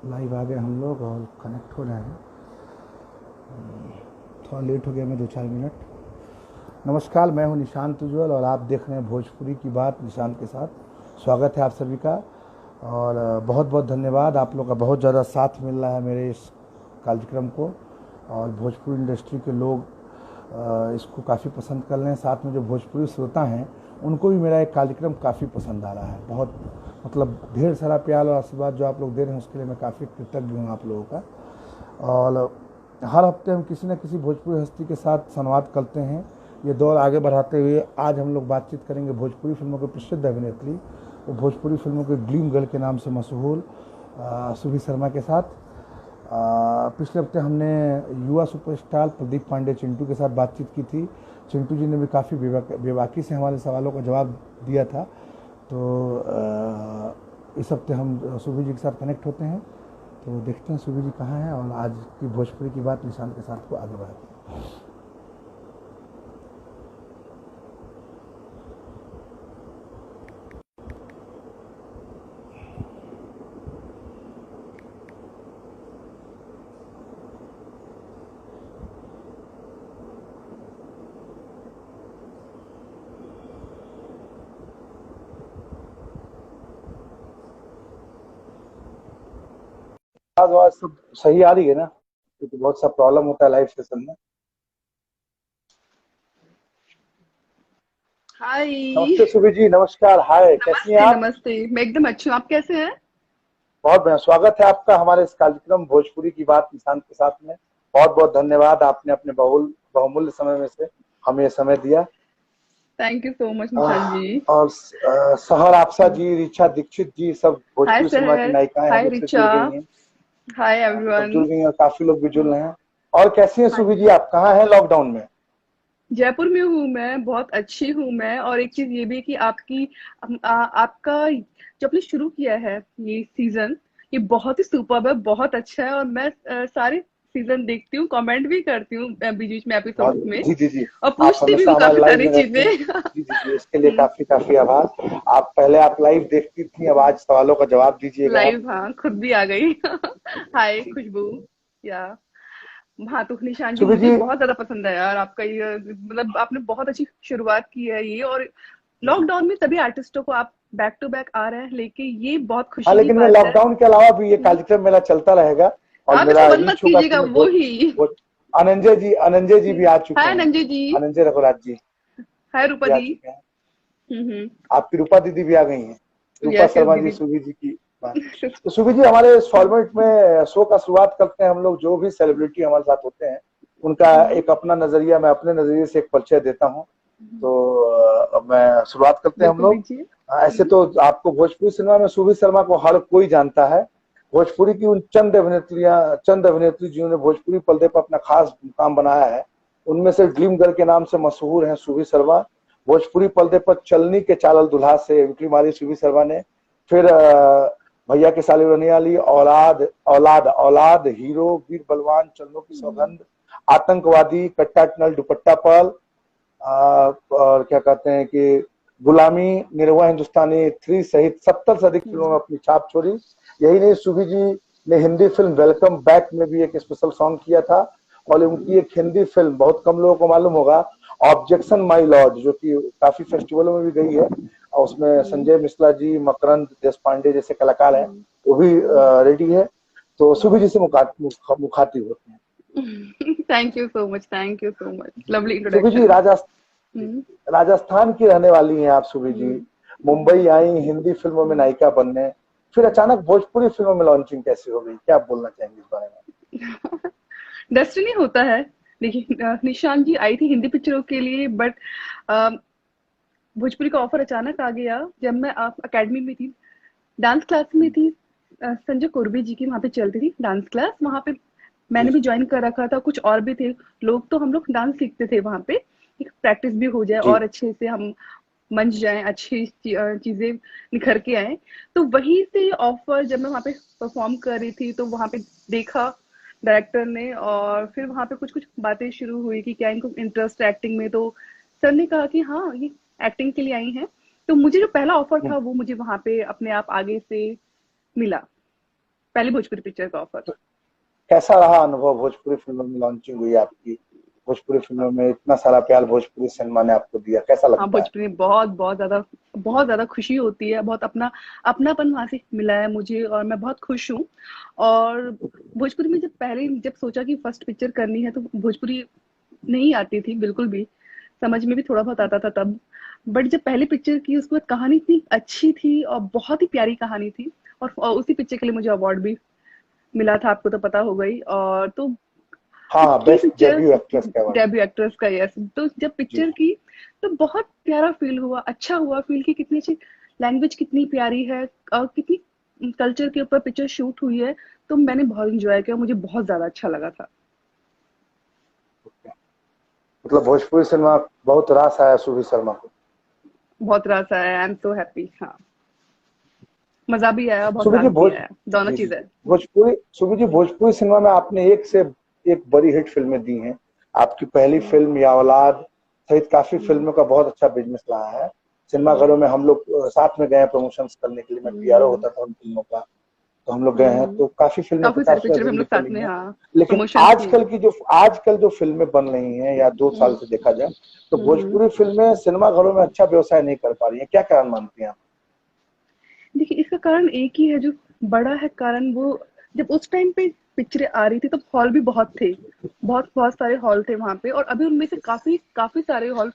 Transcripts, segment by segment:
Live आ गए हम लोग और कनेक्ट हो रहे हैं। थोड़ा लेट हो गया मैं 2-4 मिनट। नमस्कार, मैं हूं निशांत उज्ज्वल और आप देख रहे हैं भोजपुरी की बात निशांत के साथ। स्वागत है आप सभी का और बहुत बहुत धन्यवाद। आप लोग का बहुत ज़्यादा साथ मिल रहा है मेरे इस कार्यक्रम को और भोजपुरी इंडस्ट्री के लोग इसको काफ़ी पसंद कर रहे हैं। साथ में जो भोजपुरी श्रोता हैं उनको भी मेरा एक कार्यक्रम काफ़ी पसंद आ रहा है। बहुत मतलब ढेर सारा प्यार और आशीर्वाद जो आप लोग दे रहे हैं उसके लिए मैं काफ़ी कृतज्ञ हूँ आप लोगों का। और हर हफ्ते हम किसी न किसी भोजपुरी हस्ती के साथ संवाद करते हैं। ये दौर आगे बढ़ाते हुए आज हम लोग बातचीत करेंगे भोजपुरी फिल्मों के प्रसिद्ध अभिनेत्री, वो भोजपुरी फिल्मों के ग्लीम गर्ल के नाम से मशहूर सुभी शर्मा के साथ। पिछले हफ्ते हमने युवा सुपरस्टार प्रदीप पांडे चिंटू के साथ बातचीत की थी। चिंटू जी ने भी काफ़ी बेबाकी से हमारे सवालों का जवाब दिया था। तो इस हफ्ते हम सुभी जी के साथ कनेक्ट होते हैं। तो देखते हैं सुभी जी कहाँ हैं और आज की भोजपुरी की बात निशांत के साथ को आगे बढ़ाते हैं। आवाज सब सही आ रही है ना, क्योंकि बहुत सा प्रॉब्लम होता है लाइव सेशन में। हाय। नमस्ते सुभी जी, नमस्कार, हाय, कैसी हैं नमस्ते आप? नमस्ते, मैं एकदम अच्छी हूँ। आप कैसे हैं? बहुत बढ़िया, स्वागत है आपका हमारे इस कार्यक्रम भोजपुरी की बात निशांत के साथ में। बहुत बहुत धन्यवाद, आपने अपने बहुमूल्य समय में से हमें ये समय दिया। Thank you so much Nishant ji. और सहर आपसा जी, ऋचा दीक्षित जी, सब हाय भोजपुरी सिनेमा की सर। नायिकाएं हम हाय लोग से रिचा। जुड़ गई हैं। हाय सब एवरीवन। जुड़ गई हैं और काफी लोग भी जुड़ रहे हैं। और कैसी हैं हाँ सुभी जी, जी, आप कहाँ हैं लॉकडाउन में? जयपुर में हूँ मैं, बहुत अच्छी हूँ मैं। और एक चीज ये भी कि आपका जो आपने शुरू किया है ये सीजन, ये बहुत ही सुपर्ब है, बहुत अच्छा है। और मैं सारे सीजन देखती हूँ, कमेंट भी करती हूँ बीच बीच में बहुत एपिसोड्स में, जी जी जी। और आप पूछती भी हमेशा हूँ हमारे काफी लाइव सारी में रहती चीजें। हैं। जी जी जी, इसके लिए हम्म, काफी काफी आभार। आप पहले आप लाइव देखती थी, अब आज सवालों का जवाब दीजिएगा आप। लाइव, हाँ, खुद भी आ गई। हाय जी जी खुशबू। या हाँ, तो निशान जी सुबह मुझे जी। बहुत ज्यादा पसंद है यार आपका ये, मतलब आपने बहुत अच्छी शुरुआत की है ये। और लॉकडाउन में सभी आर्टिस्टों को आप बैक टू बैक आ रहे हैं लेके, ये बहुत हाँ, खुशी की लेकिन मैं बात है। लॉकडाउन के अलावा भी ये कार्यक्रम मेरा चलता रहेगा और आप इसको मेरा बंद मत रीच होगा कि कीजिएगा, मैं वो बहुत ही। बहुत अनंजय जी भी आ चुके हाय हैं। नंजू जी। अनंजय रघुराज जी हाय रूपा भी आ दी। चुके हैं। हम्म। आपकी रूपा दीदी भी आ गई हैं। रूपा यस यस शर्मा जी, दीदी। सुबी जी की बात। तो सुबी जी, हमारे इस फॉर्मेट में शो का शुरुआत करते हैं हम लोग। जो भी सेलिब्रिटी हमारे साथ होते हैं उनका एक अपना नजरिया, मैं अपने नजरिए से एक परिचय देता हूँ। तो मैं शुरुआत करते हैं हम बिल्कुल लोग। दीजिए। ऐसे तो आपको भोजपुरी सिनेमा में सुबीर शर्मा को हर कोई जानता है। भोजपुरी की उन चंद अभिनेत्री जिन्होंने भोजपुरी पर्दे पर अपना खास मुकाम बनाया है, उनमें से ड्रीम गर्ल के नाम से मशहूर हैं सुबीर शर्मा। भोजपुरी पर्दे पर चलनी के चालल दुल्हा से एंट्री मारी सुबीर शर्मा ने। फिर भैया के साली रनियाली, औलाद औलाद औलाद, हीरो, वीर बलवान, चन्नों की सौगंध, आतंकवादी, कट्टा टनल, दुपट्टा पर्ल, और क्या कहते हैं कि गुलामी, निरहुआ हिंदुस्तानी, थ्री सहित 70 से अधिक फिल्मों में अपनी छाप छोड़ी। यही नहीं, सुभी जी ने हिंदी फिल्म वेलकम बैक में भी एक स्पेशल सॉन्ग किया था। और उनकी एक हिंदी फिल्म बहुत कम लोगों को मालूम होगा, ऑब्जेक्शन माई लॉर्ड, जो कि काफी फेस्टिवलों में भी गई है और उसमें संजय मिश्रा जी, मकरंद देश पांडे जैसे कलाकार हैं, वो भी रेडी है। तो सुभी जी से मुखातिब होते हैं। Thank you so much, thank you so much, lovely Subhi ji, introduction. Rajasthan की रहने वाली हैं आप सुभी जी। मुंबई आई हिंदी फिल्मों में नायिका बनने, फिर अचानक भोजपुरी फिल्मों में लॉन्चिंग कैसे हो गई? क्या आप बोलना चाहेंगे इस बारे में? डेस्टिनी होता है। देखिए, निशान जी आई थी हिंदी पिक्चरों के लिए, बट भोजपुरी का ऑफर अचानक आ गया जब मैं अकेडमी में थी, डांस क्लास में थी। संजय कुरबी जी की वहाँ पे चलती थी डांस क्लास, वहाँ पे जी मैंने भी जी ज्वाइन कर रखा था, कुछ और भी थे लोग, तो हम लोग डांस सीखते थे वहाँ पे। एक प्रैक्टिस भी हो जाए जी। और अच्छे से हम मंच जाएं, अच्छी चीजें निखर के आए। तो वहीं से ऑफर, जब मैं वहाँ पे परफॉर्म कर रही थी तो वहाँ पे देखा डायरेक्टर ने, और फिर वहाँ पे कुछ कुछ बातें शुरू हुई कि क्या इनको इंटरेस्ट है एक्टिंग में। तो सर ने कहा कि हाँ, ये एक्टिंग के लिए आई हैं। तो मुझे जो पहला ऑफर हम्म, था वो मुझे वहाँ पे अपने आप आगे से मिला। पहली भोजपुरी पिक्चर का ऑफर। कैसा रहा अनुभव? भोजपुरी फिल्मों में लॉन्चिंग हुई आपकी, भोजपुरी फिल्मों में इतना सारा प्यार भोजपुरी सिनेमा ने आपको दिया, कैसा हाँ, लगता है? भोजपुरी में बहुत ज्यादा खुशी होती है, बहुत अपनापन वहां से मिला है मुझे, और मैं बहुत खुश हूँ। और भोजपुरी में जब सोचा कि फर्स्ट पिक्चर करनी है, तो भोजपुरी नहीं आती थी बिल्कुल भी, समझ में भी थोड़ा बहुत आता था तब। बट जब पहली पिक्चर की, उसके बाद कहानी इतनी अच्छी थी और बहुत ही प्यारी कहानी थी, और उसी पिक्चर के लिए मुझे अवार्ड भी मिला था, आपको तो पता होगा ही। और तो हाँ, की बेस्ट पिक्चर, डेब्यू एक्ट्रेस का अवार्ड। डेब्यू एक्ट्रेस का, यस। तो जब जी पिक्चर की, तो बहुत प्यारा फील हुआ, अच्छा हुआ फील कि कितनी अच्छी लैंग्वेज, कितनी प्यारी है, और कितनी कल्चर के ऊपर पिक्चर शूट हुई है। तो मैंने बहुत इंजॉय किया, मुझे बहुत ज्यादा अच्छा लगा था। मतलब भोजपुरी सिनेमा बहुत रास आया सुभी शर्मा को। बहुत रास आया, आई एम सो हैप्पी। हाँ, मजा भी आया, बहुत सुभी रास जी भी आया, दोनों जी जी चीजें। भोजपुरी, सुभी जी भोजपुरी सिनेमा में आपने एक से एक बड़ी हिट फिल्में दी हैं। आपकी पहली फिल्म या औलाद सहित काफी फिल्मों का बहुत अच्छा बिजनेस रहा है। सिनेमाघरों में हम लोग साथ में गए हैं प्रमोशंस करने के लिए, मैं पीआरओ होता था उन फिल्मों का, तो हम लोग गए हैं, तो काफी फिल्में काफी सारी 50वें पिक्चर में हम दिन लोग निकली साथ में, हैं। हाँ, लेकिन प्रमोशंस की। आजकल जो फिल्में बन रही हैं, या 2 साल से देखा जाए, तो हम्म। भोजपुरी फिल्में सिनेमाघरों में अच्छा व्यवसाय नहीं कर पा रही हैं, क्या कारण मानती हैं आप? देखिए, इसका कारण एक ही है, जो बड़ा है कारण, वो जब उस टाइम पे पिक्चरें आ रही थी, तब हॉल भी बहुत थे, बहुत बहुत सारे हॉल थे वहां पे। और अभी उनमें से काफी काफी सारे हॉल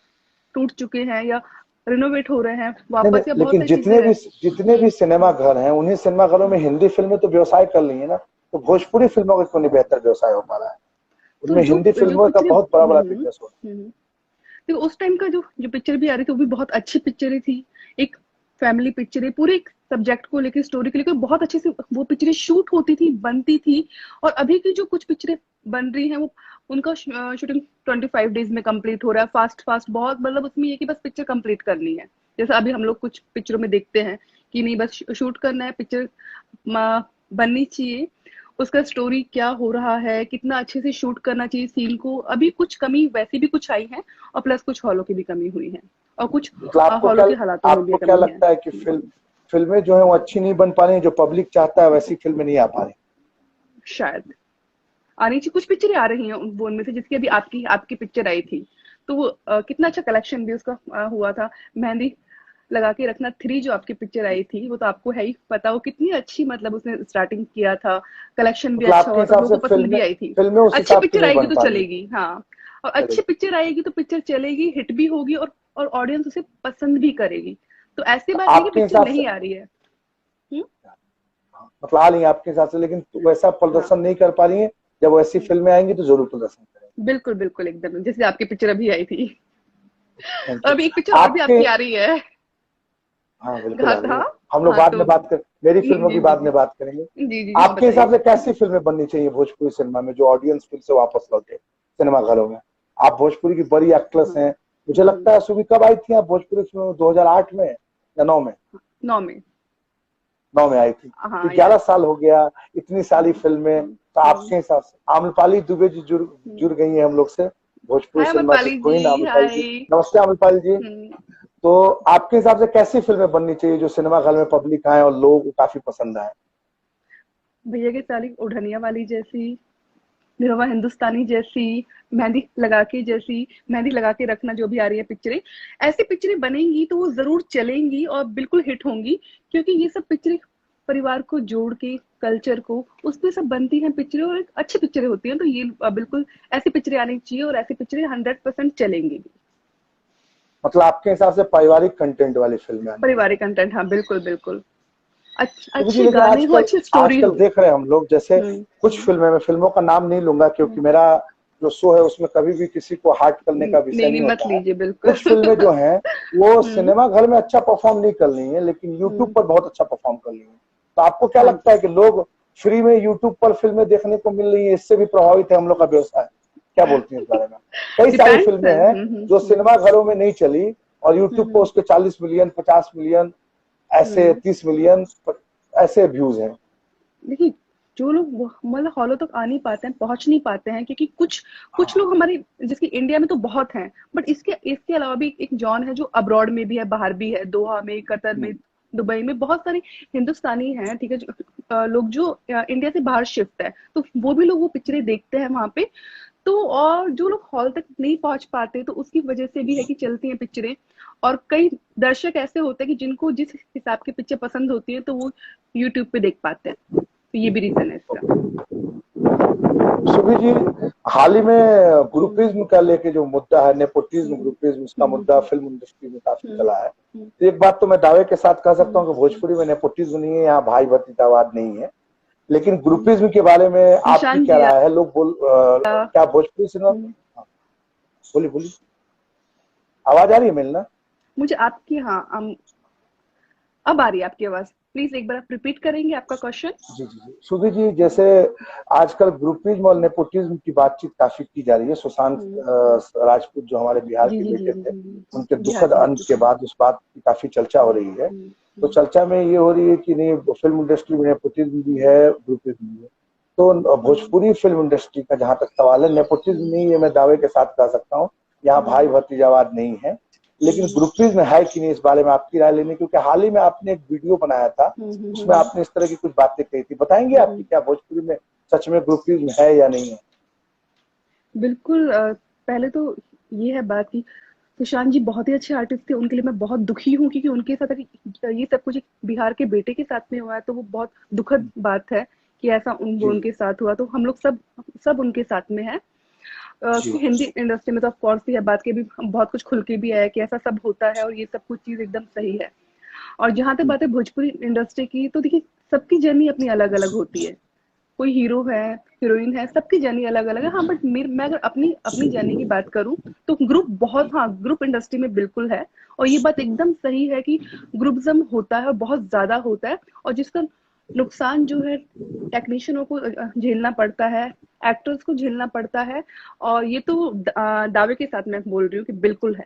टूट चुके हैं, या रिनोवेट हो रहे हैं नहीं नहीं, वापस, या बहुत लेकिन सारी चीजें हैं। जितने भी सिनेमा घर हैं, उन्हीं सिनेमा घरों में हिंदी फिल्में तो व्यवसाय कर ली है ना, तो भोजपुरी फिल्मों का क्यों नहीं बेहतर व्यवसाय हो पा रहा है? तो उनमें जो हिंदी जो फिल्मों का पिक्चरें, बहुत बड़ा बड़ा बिजनेस हो देखो उस टाइम का जो जो पिक्चर भी आ रही थी, वो भी बहुत अच्छी पिक्चरें थी। एक फैमिली पिक्चरें, पूरे एक सब्जेक्ट को लेकर, स्टोरी को लेकर बहुत अच्छे से वो पिक्चरें शूट होती थी, बनती थी। और अभी की जो कुछ पिक्चरें बन रही हैं, वो उनका शूटिंग 25 डेज में कंप्लीट हो रहा है, फास्ट फास्ट बहुत, मतलब उसमें ये कि बस पिक्चर कंप्लीट करनी है। जैसे अभी हम लोग कुछ पिक्चरों में देखते हैं कि नहीं, बस शूट करना है, पिक्चर बननी चाहिए, उसका स्टोरी क्या हो रहा है, कितना अच्छे से शूट करना चाहिए सीन को। अभी कुछ कमी वैसी भी कुछ आई है, और प्लस कुछ हॉलों की भी कमी हुई है, और कुछ मतलब हॉलों के हालातों में भी आपको क्या कमी है। लगता है कि फिल्में जो है वो अच्छी नहीं बन पा रही, जो पब्लिक चाहता है वैसी फिल्में नहीं आ पा रही? शायद आनी चाहिए, कुछ पिक्चरें आ रही हैं वो, उनमें से जिसकी अभी आपकी आपकी पिक्चर आई थी, तो वो कितना अच्छा कलेक्शन भी उसका हुआ था। मेहंदी लगा के रखना 3 जो आपकी पिक्चर आई थी, वो तो आपको है ही पता, वो कितनी अच्छी, मतलब उसने स्टार्टिंग किया था, कलेक्शन भी मतलब अच्छा आपके हुआ था, हिसाब लोगों से को पसंद भी आई थी। फिल्में उस अच्छी हिसाब की पिक्चर नहीं आएगी बन तो पा रही? चलेगी, हाँ। और अच्छी चलेगी। पिक्चर आएगी तो पिक्चर चलेगी, हिट भी होगी, और ऑडियंस उसे पसंद भी करेगी। तो ऐसी तो बात नहीं कि आपके पिक्चर हिसाब से, नहीं आ रही है। हम्म। मतलब आ रही है आपके हिसाब से, लेकिन वैसा हाँ। प्रदर्शन नहीं कर पा रही है। जब वैसी फिल्में आएंगी तो जरूर प्रदर्शन करेंगे। बिल्कुल बिल्कुल, एकदम जैसे आपकी पिक्चर अभी आई थी। थैंक और यू। अभी एक पिक्चर और भी आपके, आपकी आ रही है। हाँ बिल्कुल आ घात, रही है। हाँ। हम लोग हाँ बाद तो में बात कर, मेरी जी फिल्मों जी की जी बाद में बात करेंगे। जी जी, हाँ आपके हिसाब बताइए। से कैसी फिल्में बननी चाहिए भोजपुरी सिनेमा में, जो ऑडियंस फिर से वापस लौटे सिनेमा घरों में? आप भोजपुरी की बड़ी एक्ट्रेस हाँ। हैं, मुझे लगता है सुबह कब आई थी आप भोजपुरी फिल्म में, 2008 में या 9 में? 9 में। 9 में आई थी, तो हाँ, यस। 11 साल हो गया, इतनी सारी फिल्में। हम्म। तो हम्म। आपके हिसाब से आम्रपाली दुबे जी हम्म। जुड़ गई हैं हम लोग से, भोजपुरी हाय सिनेमा की अमरपाली जी, क्वीन आम्रपाली हाय। जी। नमस्ते आम्रपाली जी। हम्म। तो आपके हिसाब से कैसी फिल्में बननी चाहिए जो सिनेमा घर में पब्लिक आए और लोगों को काफी पसंद आए? भैया की साली ओढ़निया वाली जैसी, निरहुआ हिंदुस्तानी जैसी, मेहंदी लगा के रखना, जो भी आ रही है पिक्चरें, ऐसी पिक्चरें बनेंगी तो वो जरूर चलेंगी और बिल्कुल हिट होंगी। क्योंकि ये सब पिक्चरें परिवार को जोड़ के, कल्चर को, उसपे सब बनती हैं पिक्चरें, और एक अच्छी पिक्चरें होती हैं। तो ये बिल्कुल ऐसी पिक्चरें आनी चाहिए, और ऐसी पिक्चरें 100% चलेंगी भी। मतलब आपके हिसाब से पारिवारिक कंटेंट वाली फिल्में आनी चाहिए? पारिवारिक कंटेंट, हाँ बिल्कुल बिल्कुल। तो जी, अच्छे लेकिन गाने हो, आजकल अच्छी स्टोरी आजकल हो। देख रहे हैं हम लोग, जैसे कुछ फिल्में, मैं फिल्मों का नाम नहीं लूंगा क्योंकि मेरा जो शो है उसमें कभी भी किसी को हार्ट करने का विषय नहीं नहीं, नहीं मत होता है। लीजिए बिल्कुल। कुछ फिल्में जो हैं वो हम्म। सिनेमा घर में अच्छा परफॉर्म नहीं कर रही हैं, लेकिन यूट्यूब हम्म। पर बहुत अच्छा परफॉर्म कर रही हैं। तो आपको क्या हाँ, लगता है कि लोग फ्री में यूट्यूब पर फिल्में देखने को मिल रही है, इससे भी प्रभावित है हम लोग का व्यवसाय? क्या बोलती हैं इस बारे में? कई सारी डिपेंड्स फिल्में है। हैं जो सिनेमा घरों में नहीं चली और यूट्यूब पर हम्म। उसके 40 मिलियन, 50 मिलियन, ऐसे हम्म। 30 मिलियन ऐसे व्यूज हैं। देखिए, जो लोग मतलब हॉलों तक आ नहीं पाते हैं, पहुंच नहीं पाते हैं, क्योंकि कुछ कुछ लोग हमारे, जिसकी इंडिया में तो बहुत हैं, बट इसके इसके अलावा भी एक जॉन है जो अब्रॉड में भी है, बाहर भी है, दोहा में, कतर में, दुबई में बहुत सारे हिंदुस्तानी हैं, ठीक है, जो लोग जो इंडिया से बाहर शिफ्ट है, तो वो भी लोग वो पिक्चरें देखते हैं वहां पे। तो और जो लोग हॉल तक नहीं पहुंच पाते, तो उसकी वजह से भी है कि चलती हैं पिक्चरें। और कई दर्शक ऐसे होते हैं कि जिनको जिस हिसाब की पिक्चर पसंद होती है, तो वो यूट्यूब पे देख पाते हैं। तो ये भी रीजन है इसका। सुबी जी, हाल ही में ग्रुपिज्म का लेके जो मुद्दा है, नेपोटिज्म ग्रुपिज्म, उसका मुद्दा फिल्म इंडस्ट्री में काफी चला है। तो एक बात तो मैं दावे के साथ कह सकता हूँ कि भोजपुरी में नेपोटिज्म नहीं है, यहाँ भाई भतीजावाद नहीं है। लेकिन ग्रुपिज्म के बारे में आपकी निशान क्या जी, राय है? लोग क्या भोजपुरी सिनेमा, बोलिए बोलिए, आवाज आ रही है मेरी ना? मुझे आपकी, हाँ, अब आ रही है आपकी आवाज। प्लीज एक बार आप रिपीट करेंगे आपका क्वेश्चन? जी जी जी, सुधीर जी, जैसे आजकल ग्रुपिज्म और नेपोटिज्म की बातचीत काफी की जा रही है। सुशांत राजपूत जो हमारे बिहार जी के जी जी बेटे जी थे, जी उनके बिहार दुखद के अंत बेटे के थे। बाद उस बात की काफी चर्चा हो रही है। तो चर्चा में ये हो रही है कि नहीं, फिल्म इंडस्ट्री में नेपोटिज्म भी है, ग्रुपिज्म भी है। तो भोजपुरी फिल्म इंडस्ट्री का जहां तक सवाल है, नेपोटिज्म नहीं है, मैं दावे के साथ कह सकता हूँ। यहाँ भाई भतीजावाद नहीं है, लेकिन ग्रुपिज्म है कि नहीं, इस बारे में आपकी राय लेनी। क्योंकि हाल ही में आपने एक वीडियो बनाया था, उसमें आपने इस तरह की कुछ बातें कही थी। बताएंगे आपकी क्या भोजपुरी में सच में ग्रुपिज्म है या नहीं है? बिल्कुल। पहले तो ये है बात कि सुशांत जी बहुत ही अच्छे आर्टिस्ट थे। उनके लिए मैं बहुत दुखी हूँ, क्योंकि उनके साथ अगर ये सब कुछ एक बिहार के बेटे के साथ में हुआ है, तो वो बहुत दुखद बात है कि ऐसा जी उनके साथ हुआ। तो हम लोग सब उनके साथ में है। जी हिंदी इंडस्ट्री में तो ऑफ कोर्स यह बात के भी बहुत कुछ खुल के भी आया कि ऐसा सब होता है, और ये सब कुछ चीज एकदम सही है। और जहां तक बात है भोजपुरी इंडस्ट्री की, तो देखिए सबकी जर्नी अपनी अलग अलग होती है। कोई हीरो है, हीरोइन है, सबकी जर्नी अलग अलग है। हाँ, बट मैं अगर अपनी अपनी जर्नी की बात करूं, तो ग्रुप बहुत, हाँ, ग्रुप इंडस्ट्री में बिल्कुल है। और ये बात एकदम सही है कि ग्रुपिज्म होता है और बहुत ज्यादा होता है। और जिसका नुकसान जो है टेक्नीशियनों को झेलना पड़ता है, एक्टर्स को झेलना पड़ता है। और ये तो दावे के साथ मैं बोल रही हूँ कि बिल्कुल है।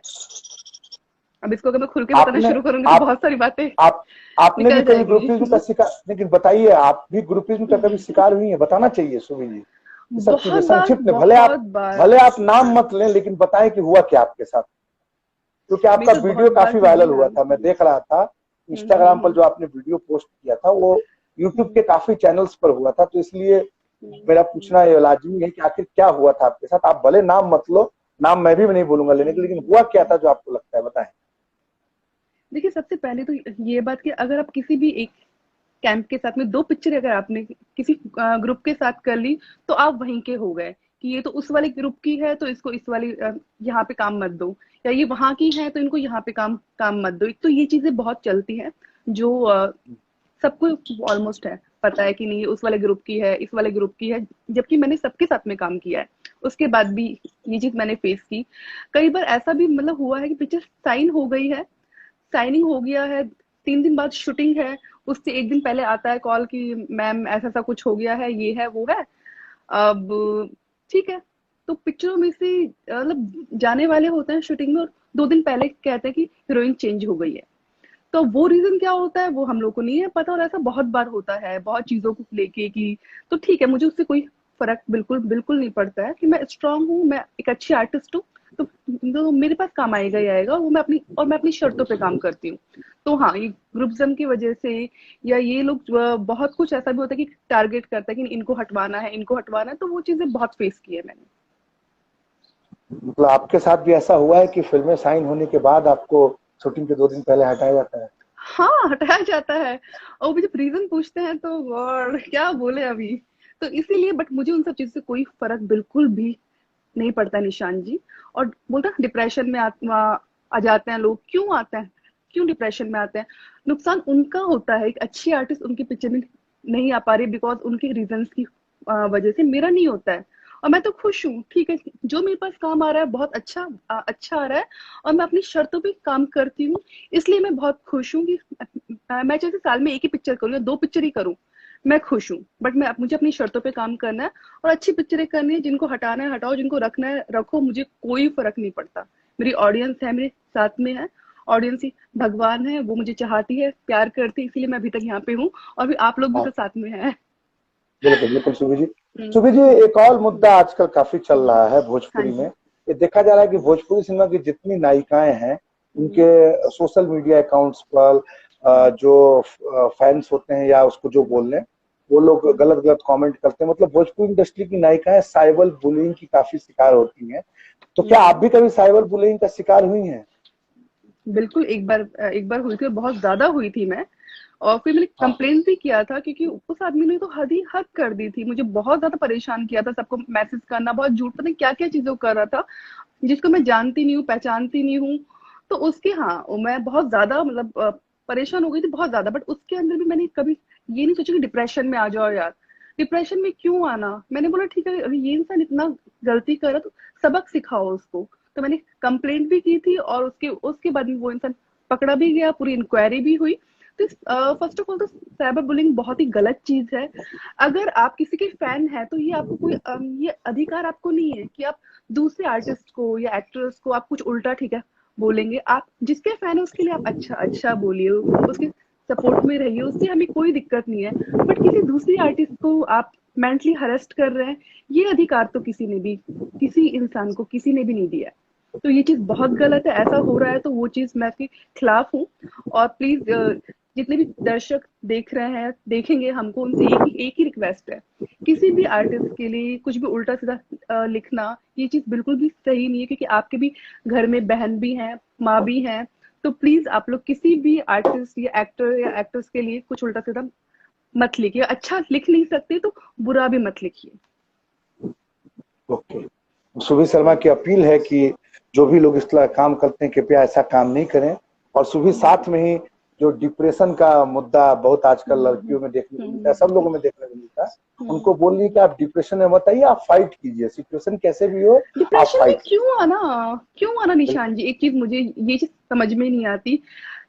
अब इसको अगर मैं खुल के बताना आपने शुरू करूंगी तो आप बहुत सारी बातें आप आपने भी निकल कभी जाएंगी। ग्रुपिज्म का शिकार, लेकिन बताइए, आप भी ग्रुपिज्म का कभी शिकार हुई है? बताना चाहिए सुबी जी, ये सब चीजें बहुत बार, संक्षिप्त में। बहुत बार। भले आप नाम मत लें, लेकिन बताएं कि हुआ क्या आपके साथ। क्योंकि मेरी आपका तो बहुत वीडियो बार काफी हुई वायरल है, हुआ हाँ। था, मैं देख रहा था इंस्टाग्राम पर जो आपने वीडियो पोस्ट किया था, वो यूट्यूब के काफी चैनल्स पर हुआ था। तो इसलिए मेरा पूछना ये लाजमी है कि आखिर क्या हुआ था आपके साथ। आप भले नाम मत लो, नाम मैं भी नहीं बोलूंगा लेने के, लेकिन हुआ क्या था जो आपको लगता है, बताएं। देखिए, सबसे पहले तो ये बात कि अगर आप किसी भी एक कैंप के साथ में दो पिक्चर अगर आपने किसी ग्रुप के साथ कर ली, तो आप वहीं के हो गए कि ये तो उस वाले ग्रुप की है, तो इसको इस वाली यहाँ पे काम मत दो, या ये वहां की है तो इनको यहाँ पे काम काम मत दो। तो ये चीजें बहुत चलती हैं, जो सबको ऑलमोस्ट है, पता है कि नहीं ये उस वाले ग्रुप की है, इस वाले ग्रुप की है। जबकि मैंने सबके साथ में काम किया है, उसके बाद भी ये चीज मैंने फेस की। कई बार ऐसा भी मतलब हुआ है कि पिक्चर साइन हो गई है, साइनिंग हो गया है, 3 दिन बाद शूटिंग है, उससे एक दिन पहले आता है कॉल कि मैम ऐसा ऐसा कुछ हो गया है, ये है वो है। अब ठीक है, तो पिक्चरों में से मतलब जाने वाले होते हैं शूटिंग में, और 2 दिन पहले कहते हैं कि हीरोइन चेंज हो गई है। तो वो रीजन क्या होता है वो हम लोग को नहीं है पता, और ऐसा बहुत बार होता है बहुत चीजों को लेके कि, तो ठीक है, मुझे उससे कोई फर्क बिल्कुल बिल्कुल नहीं पड़ता है कि मैं स्ट्रांग हूँ, मैं एक अच्छी आर्टिस्ट हूँ। तो मेरे पास काम आएगा ही आएगा, वो मैं अपनी शर्तों पे काम करती हूँ। तो हाँ, ये ग्रुपिज्म की वजह से, या ये लोग बहुत कुछ ऐसा भी होता है कि टारगेट करता है कि इनको हटवाना है, इनको हटवाना है। तो वो चीजें बहुत फेस की है मैंने। मतलब आपके साथ भी ऐसा हुआ है कि फिल्में साइन होने के बाद आपको शूटिंग के 2 दिन पहले हटाया जाता है? हाँ, हटाया जाता है। और वो जब रीजन पूछते हैं तो और क्या बोले अभी। तो इसीलिए, बट मुझे उन सब चीजों से कोई फर्क बिल्कुल भी नहीं पड़ता निशान जी। और बोलता डिप्रेशन में आ जाते हैं लोग, क्यों आते हैं, क्यों डिप्रेशन में आते हैं? नुकसान उनका होता है, एक अच्छी आर्टिस्ट उनकी पिक्चर में नहीं आ पा रही बिकॉज उनके रीजंस की वजह से। मेरा नहीं होता है, और मैं तो खुश हूँ। ठीक है, जो मेरे पास काम आ रहा है बहुत अच्छा अच्छा आ रहा है, और मैं अपनी शर्तों पे काम करती हूँ। इसलिए मैं बहुत खुश हूँ कि मैं चाहे साल में एक ही पिक्चर करूँ या 2 पिक्चर ही करूँ, मैं खुश हूँ। बट मैं मुझे अपनी शर्तों पे काम करना है, और अच्छी पिक्चरें करनी है। जिनको हटाना है हटाओ, जिनको रखना है रखो, मुझे कोई फर्क नहीं पड़ता। मेरी ऑडियंस है, मेरे साथ में है। ऑडियंस ही भगवान है, वो मुझे चाहती है, प्यार करती है, इसीलिए मैं अभी तक यहाँ पे हूँ। और भी आप लोग भी हाँ, तो साथ में है। बिल्कुल बिल्कुल सुबी जी। हम्म, सुबी जी, एक और मुद्दा आजकल काफी चल रहा है हाँ भोजपुरी में। जी। ये देखा जा रहा है कि भोजपुरी सिनेमा की जितनी नायिकाएं हैं, हम्म, उनके सोशल मीडिया अकाउंट्स पर जो फैंस होते हैं, या उसको जो बोल लें, वो लोग गलत गलत कमेंट करते हैं। मतलब भोजपुरी इंडस्ट्री की नायिकाएं साइबर बुलिंग की काफी शिकार होती हैं। तो क्या आप भी कभी साइबर बुलिंग का शिकार हुई हैं? बिल्कुल, एक बार हुई थी और बहुत ज्यादा हुई थी मैं। और फिर मैंने हाँ। कंप्लेन भी किया था, क्योंकि उस आदमी ने तो हद ही हद कर दी थी, मुझे बहुत ज्यादा परेशान किया था, सबको मैसेज करना, बहुत झूठ, पता नहीं क्या क्या चीजें कर रहा था, जिसको मैं जानती नहीं हूँ, पहचानती नहीं हूँ। तो उसके, हाँ, मैं बहुत ज्यादा, मतलब परेशान हो गई थी बहुत ज्यादा। बट उसके अंदर भी मैंने कभी ये नहीं सोचा कि डिप्रेशन में आ जाओ यार। डिप्रेशन में क्यों आना? मैंने बोला ठीक है, अगर ये इंसान इतना गलती कर रहा तो सबक सिखाओ उसको। तो मैंने कंप्लेंट भी की थी, और उसके उसके बाद में वो इंसान पकड़ा भी गया, पूरी इंक्वायरी भी हुई। तो फर्स्ट ऑफ ऑल तो साइबर बुलिंग बहुत ही गलत चीज है। अगर आप किसी के फैन हैं तो ये आपको कोई ये अधिकार आपको नहीं है कि आप दूसरे आर्टिस्ट को या एक्ट्रेस को आप कुछ उल्टा, ठीक है, बोलेंगे। आप जिसके फैन है उसके लिए आप अच्छा अच्छा बोलिए, उसके सपोर्ट में रहिए, उससे हमें कोई दिक्कत नहीं है। बट किसी दूसरी आर्टिस्ट को आप मेंटली हरेस्ट कर रहे हैं, ये अधिकार तो किसी ने भी, किसी इंसान को किसी ने भी नहीं दिया है। तो ये चीज बहुत गलत है, ऐसा हो रहा है तो वो चीज मैं इसके खिलाफ हूँ। और प्लीज जितने भी दर्शक देख रहे हैं, देखेंगे, हमको उनसे एक ही रिक्वेस्ट है, किसी भी आर्टिस्ट के लिए कुछ भी उल्टा सीधा लिखना, ये चीज बिल्कुल भी सही नहीं है, क्योंकि आपके भी घर में बहन भी हैं, माँ भी हैं। तो प्लीज आप लोग किसी भी आर्टिस्ट या एक्टर या एक्ट्रेस के लिए कुछ उल्टा सीधा मत लिखिए। अच्छा लिख नहीं सकते तो बुरा भी मत लिखिए। ओके। सुबीर शर्मा की अपील है कि जो भी लोग इस तरह काम करते हैं कृपया ऐसा काम नहीं करें। और सुबीर, साथ में ही जो डिप्रेशन का मुद्दा बहुत आजकल लड़कियों में देखने को मिलता है, सब लोगों में देखने को मिलता है, उनको बोलिए कि आप डिप्रेशन में मत आइए, आप फाइट कीजिए, सिचुएशन कैसे भी हो आप डिप्रेशन में फाइट कीजिए। क्यों आना निशान जी? एक चीज मुझे ये चीज समझ में नहीं आती।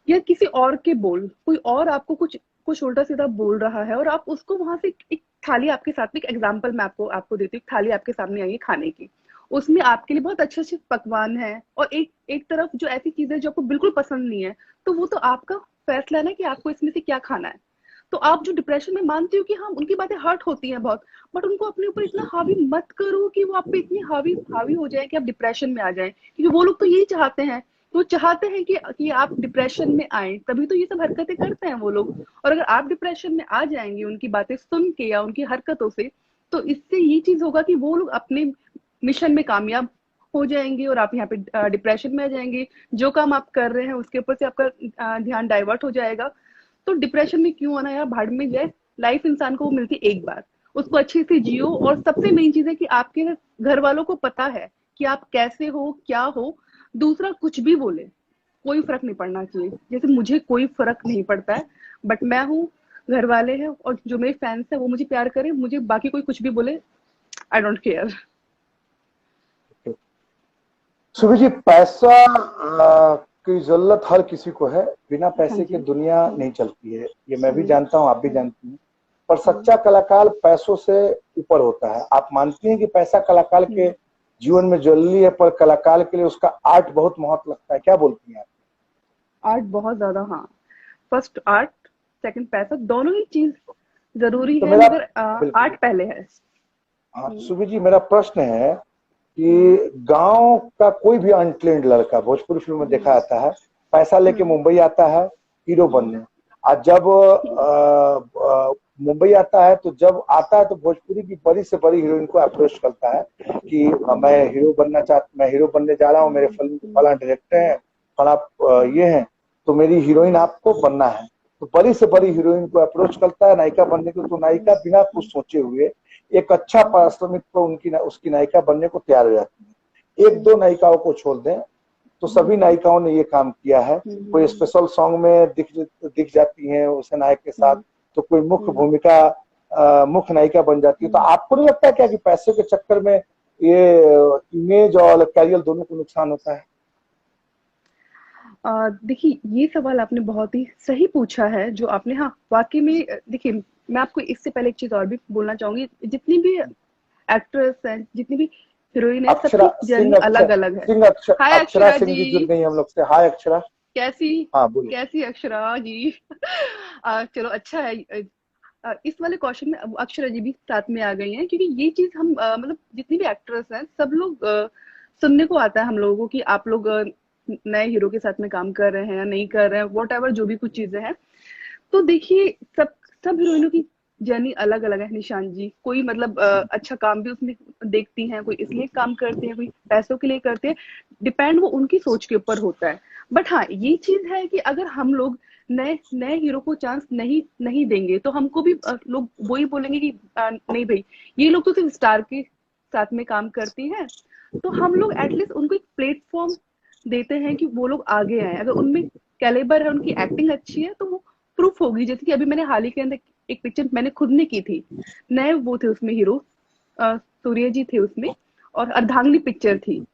या किसी और के बोल, कोई और आपको कुछ कुछ उल्टा सीधा बोल रहा है, और आप उसको वहां से एक थाली आपके साथ में, एक एग्जांपल मैं आपको आपको देती हूँ, एक थाली आपके सामने आई है खाने की, उसमें आपके लिए बहुत अच्छे अच्छे पकवान है, और एक एक तरफ जो ऐसी चीजें जो आपको बिल्कुल पसंद नहीं है। तो वो तो आपका फैसला है ना कि आपको इसमें से क्या खाना है। तो आप जो डिप्रेशन में, मानती हो कि हाँ उनकी बातें हर्ट होती हैं बहुत, बट उनको अपने ऊपर इतना हावी मत करो कि वो आप पे इतनी हावी हावी हो जाए कि आप डिप्रेशन में आ जाए, क्योंकि वो लोग तो यही चाहते हैं। वो चाहते हैं कि आप डिप्रेशन में आए, तभी तो ये सब हरकतें करते हैं वो लोग। और अगर आप डिप्रेशन में आ जाएंगे उनकी बातें सुन के या उनकी हरकतों से, तो इससे ये चीज होगा कि वो लोग अपने मिशन में कामयाब हो जाएंगे, और आप यहाँ पे डिप्रेशन में आ जाएंगे। जो काम आप कर रहे हैं उसके ऊपर से आपका ध्यान डाइवर्ट हो जाएगा। तो डिप्रेशन में क्यों आना यार, भाड़ में जाए। लाइफ इंसान को मिलती एक बार, उसको अच्छे से जियो। और सबसे मेन चीज है कि आपके घर वालों को पता है कि आप कैसे हो, क्या हो। दूसरा कुछ भी बोले, कोई फर्क नहीं पड़ना चाहिए। जैसे मुझे कोई फर्क नहीं पड़ता है, बट मैं हूँ, घर वाले हैं, और जो मेरे फैंस है वो मुझे प्यार करे, मुझे बाकी कोई कुछ भी बोले, आई डोंट केयर। सुबीर जी, पैसा की जरूरत हर किसी को है, बिना हाँ पैसे के जी। दुनिया नहीं चलती है, ये मैं भी जानता हूँ, आप भी हम्म, जानती हैं। पर हम्म, सच्चा कलाकार पैसों से ऊपर होता है। आप मानती हैं कि पैसा कलाकार के हम्म। जीवन में जरूरी है, पर कलाकार के लिए उसका आर्ट बहुत महत्व लगता है, क्या बोलती हैं आप? आर्ट बहुत ज्यादा, हाँ। फर्स्ट आर्ट, सेकंड पैसा, दोनों ही चीज जरूरी तो है, मेरा, मगर बिल्कुल, आर्ट पहले है। हाँ सुबीर जी, मेरा प्रश्न है कि गांव का कोई भी अनट्रेंड लड़का भोजपुरी फिल्म में देखा जाता है, पैसा लेके हम्म, मुंबई आता है हीरो बनने। आज जब मुंबई आता है, तो जब आता है तो भोजपुरी की बड़ी से बड़ी हीरोइन को अप्रोच करता है कि मैं हीरो बनने जा रहा हूँ, मेरे फिल्म के फला डायरेक्टर हैं, फला ये हैं, तो मेरी हीरोइन आपको बनना है। तो बड़ी से बड़ी हीरोइन को अप्रोच करता है नायिका बनने को, तो नायिका बिना कुछ सोचे हुए एक अच्छा पारिश्रमिक पर उसकी नायिका बनने को तैयार हो जाती है। एक दो नायिकाओं को छोड़ दें तो सभी नायिकाओं ने ये काम किया है। कोई स्पेशल सॉन्ग में दिख जाती हैं उस नायक के साथ, तो कोई मुख्य भूमिका मुख्य नायिका बन जाती है। तो आपको नहीं लगता क्या कि पैसे के चक्कर में ये इमेज और कैरियर दोनों को नुकसान होता है? देखिए, ये सवाल आपने बहुत ही सही पूछा है जो आपने, हाँ वाकई में। देखिए, मैं आपको इससे पहले एक चीज और भी बोलना चाहूंगी। जितनी भी एक्ट्रेस हैं, जितनी भी हीरोइन है, अक्षरा सबकी जर्नी अलग अलग है। हाय अक्षरा अक्षरा सिंह जी, जी जुड़ गई हम लोग से। हाय अक्षरा। कैसी हाँ बोलिए। कैसी अक्षरा जी? चलो अच्छा है। इस वाले क्वेश्चन में अब अक्षरा जी भी साथ में आ गई हैं, क्योंकि ये चीज हम मतलब जितनी भी एक्ट्रेस हैं सब लोग सुनने को आता है हम लोगों को कि आप लोग नए हीरो के साथ में काम कर रहे हैं या नहीं कर रहे हैं, वॉट एवर जो भी कुछ चीजें हैं। तो देखिए, सब सब हीरोइनों की जर्नी अलग अलग है निशान जी। कोई मतलब अच्छा काम भी उसमें देखती हैं, कोई इसलिए काम करते हैं, कोई पैसों के लिए करते हैं। डिपेंड वो उनकी सोच के ऊपर होता है। बट हाँ, ये चीज है कि अगर हम लोग नए नए हीरो को चांस नहीं नहीं देंगे तो हमको भी लोग वही बोलेंगे कि नहीं भाई, ये लोग तो सिर्फ स्टार के साथ में काम करती हैं। तो हम लोग एटलीस्ट उनको एक प्लेटफॉर्म देते हैं कि वो लोग आगे आए। अगर उनमें कैलिबर है, उनकी एक्टिंग अच्छी है, तो वो प्रूफ होगी। जैसे कि अभी मैंने हाल ही के अंदर एक पिक्चर मैंने खुद ने की थी। नए वो थे उसमें हीरो, सूर्य जी थे उसमें, और अर्धांगिनी पिक्चर थी।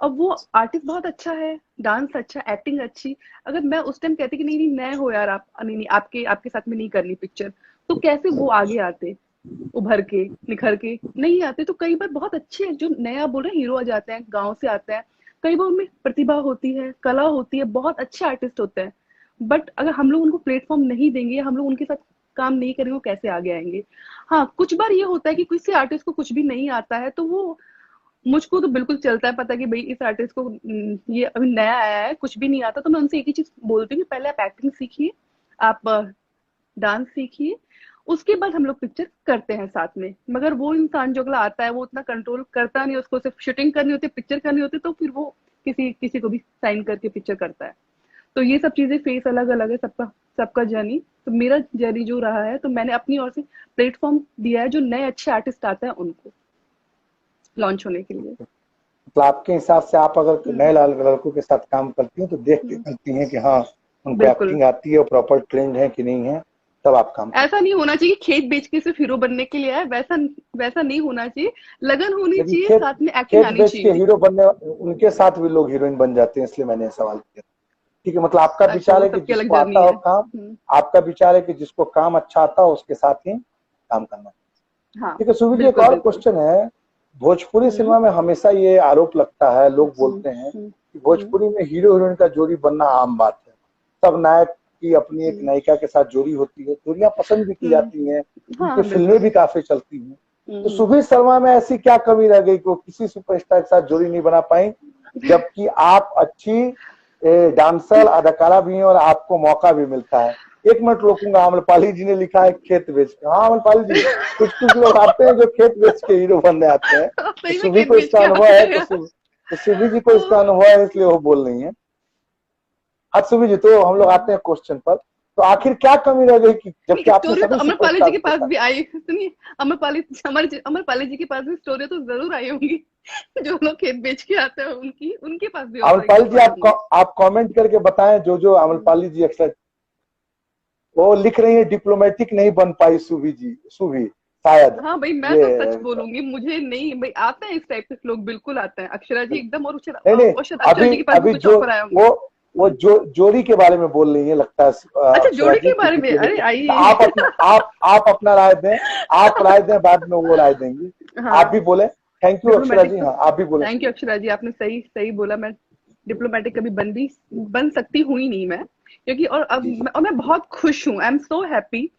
अब वो आर्टिस्ट बहुत अच्छा है, डांस अच्छा, एक्टिंग अच्छी। अगर मैं उस टाइम कहती कि नहीं नहीं नए हो यार आप, नहीं नहीं आपके आपके साथ में नहीं करनी पिक्चर, तो कैसे वो आगे आते, उभर के निखर के नहीं आते। तो कई बार बहुत अच्छे जो नया बोल रहे हीरो आ जाते हैं, गांव से आते हैं, कई बार उनमें प्रतिभा होती है, कला होती है, बहुत अच्छे आर्टिस्ट होते हैं। बट अगर हम लोग उनको प्लेटफॉर्म नहीं देंगे, हम लोग उनके साथ काम नहीं करेंगे, वो कैसे आगे आएंगे। हाँ, कुछ बार ये होता है कि किसी आर्टिस्ट को कुछ भी नहीं आता है, तो वो, मुझको तो बिल्कुल चलता है पता कि भाई इस आर्टिस्ट को ये अभी नया आया है, कुछ भी नहीं आता, तो मैं उनसे एक ही चीज बोलती हूँ कि पहले आप एक्टिंग सीखिए, आप डांस सीखिए, उसके बाद हम लोग पिक्चर करते हैं साथ में। मगर वो इंसान जो अगला आता है वो उतना कंट्रोल करता नहीं, उसको सिर्फ शूटिंग करनी होती है, पिक्चर करनी होती है, तो फिर वो किसी किसी को भी साइन करके पिक्चर करता है। तो ये सब चीजें फेस अलग अलग है सबका, सबका जर्नी। तो मेरा जर्नी जो रहा है, तो मैंने अपनी ओर से प्लेटफॉर्म दिया है जो नए अच्छे आर्टिस्ट आते हैं उनको लॉन्च होने के लिए। मतलब आपके हिसाब से आप अगर हम्म, नए लड़कों के साथ काम करती हैं तो देख के हम्म, करती हैं कि हाँ उनको बिल्कुल। एक्टिंग आती है और प्रॉपर ट्रेंड है कि नहीं है, तब आप काम ऐसा करती नहीं होना चाहिए कि खेत बेच के सिर्फ हीरो बनने के लिए है, वैसा वैसा नहीं होना चाहिए। लगन होनी हैं। लेकिन चाहिए, खेत साथ में एक्टिंग खेत आनी बेच के चाहिए। हीरो बनने उनके साथ भी लोग हीरोइन बन जाते हैं, इसलिए मैंने ये सवाल किया। ठीक है, मतलब आपका अच्छा, विचार वो है कि सबकी अलग जिसको आता जर्नी हो है। काम, आपका विचार है कि जिसको काम अच्छा आता हो उसके साथ ही काम करना। हाँ, ठीक है सुबीर जी, एक बिल्कुल और बिल्कुल। क्वेश्चन है। भोजपुरी हम्म, सिनेमा में हमेशा ये आरोप लगता है, लोग हम्म, बोलते हैं हम्म, कि हम्म, भोजपुरी में हीरो हीरोइन का जोड़ी बनना आम बात है। सब नायक की अपनी एक हम्म, नायिका के साथ जोड़ी होती है, जोड़ियां पसंद भी की हम्म, जाती हैं, हाँ उनकी हाँ फिल्में बिल्कुल। भी काफी चलती हैं। तो हम्म, सुबीर शर्मा में ऐसी क्या कमी रह गई कि वो किसी सुपरस्टार के साथ जोड़ी नहीं बना पाई, जबकि आप अच्छी डांसर अदाकारा भी हैं और आपको मौका भी मिलता है। एक मिनट रोकूंगा, अम्रपाली जी ने लिखा है खेत बेच के। हाँ अम्रपाली जी, कुछ कुछ लोग आते हैं जो खेत बेच के हीरो बनने आते हैं, तो सही में सुबी खेत को बेच इसका के अनुभव आते है, हैं यार। तो सुबी जी को इसका ओ, अनुभव है इसलिए वो बोल रही है। हाँ सुबी जी, तो हम लोग आते हैं क्वेश्चन पर। तो आखिर क्या कमी रह गई कि जबकि नहीं, आपने स्टोरी तो सभी अमरपाली जी सुपरस्टार के के पास साथ। भी आई, सुनिए, अमरपाली हमारे अमरपाली जी के पास भी स्टोरी तो जरूर आई होंगी। जो लोग खेत बेच के आते हैं उनकी, उनके पास भी ऑफर अमरपाली कब जी, आए होंगे। आप कमेंट करके बताएं, जो जो हम्म, अमरपाली जी अक्सर वो लिख रही है, डिप्लोमेटिक नहीं बन पाई सुबी जी, सुबी शायद हाँ भाई, मैं ये। तो सच बोलूंगी, मुझे नहीं भाई, आते हैं इस टाइप के लोग, बिल्कुल आते हैं। अक्षरा जी एकदम, नहीं नहीं, और शायद अक्षरा अभी जी के पास भी अभी कुछ जो ऑफर आए होंगे। वो वो जो जोड़ी के बारे में बोल रही है लगता है अच्छा, अक्षरा जोड़ी जी के की बारे में, अरे डिप्लोमेटिक। आइए। आप अपना राय दें, आप राय दें, बाद में वो राय देंगी। आप हाँ, भी बोले। थैंक यू अक्षरा डिप्लोमेटिक जी, तो, हाँ आप भी बोले थैंक यू सुबह। अक्षरा जी, आपने सही सही बोला। मैं डिप्लोमेटिक कभी बन सकती हुई नहीं मैं, क्योंकि और अब जी जी। और मैं बहुत खुश हूँ। आई एम सो हैप्पी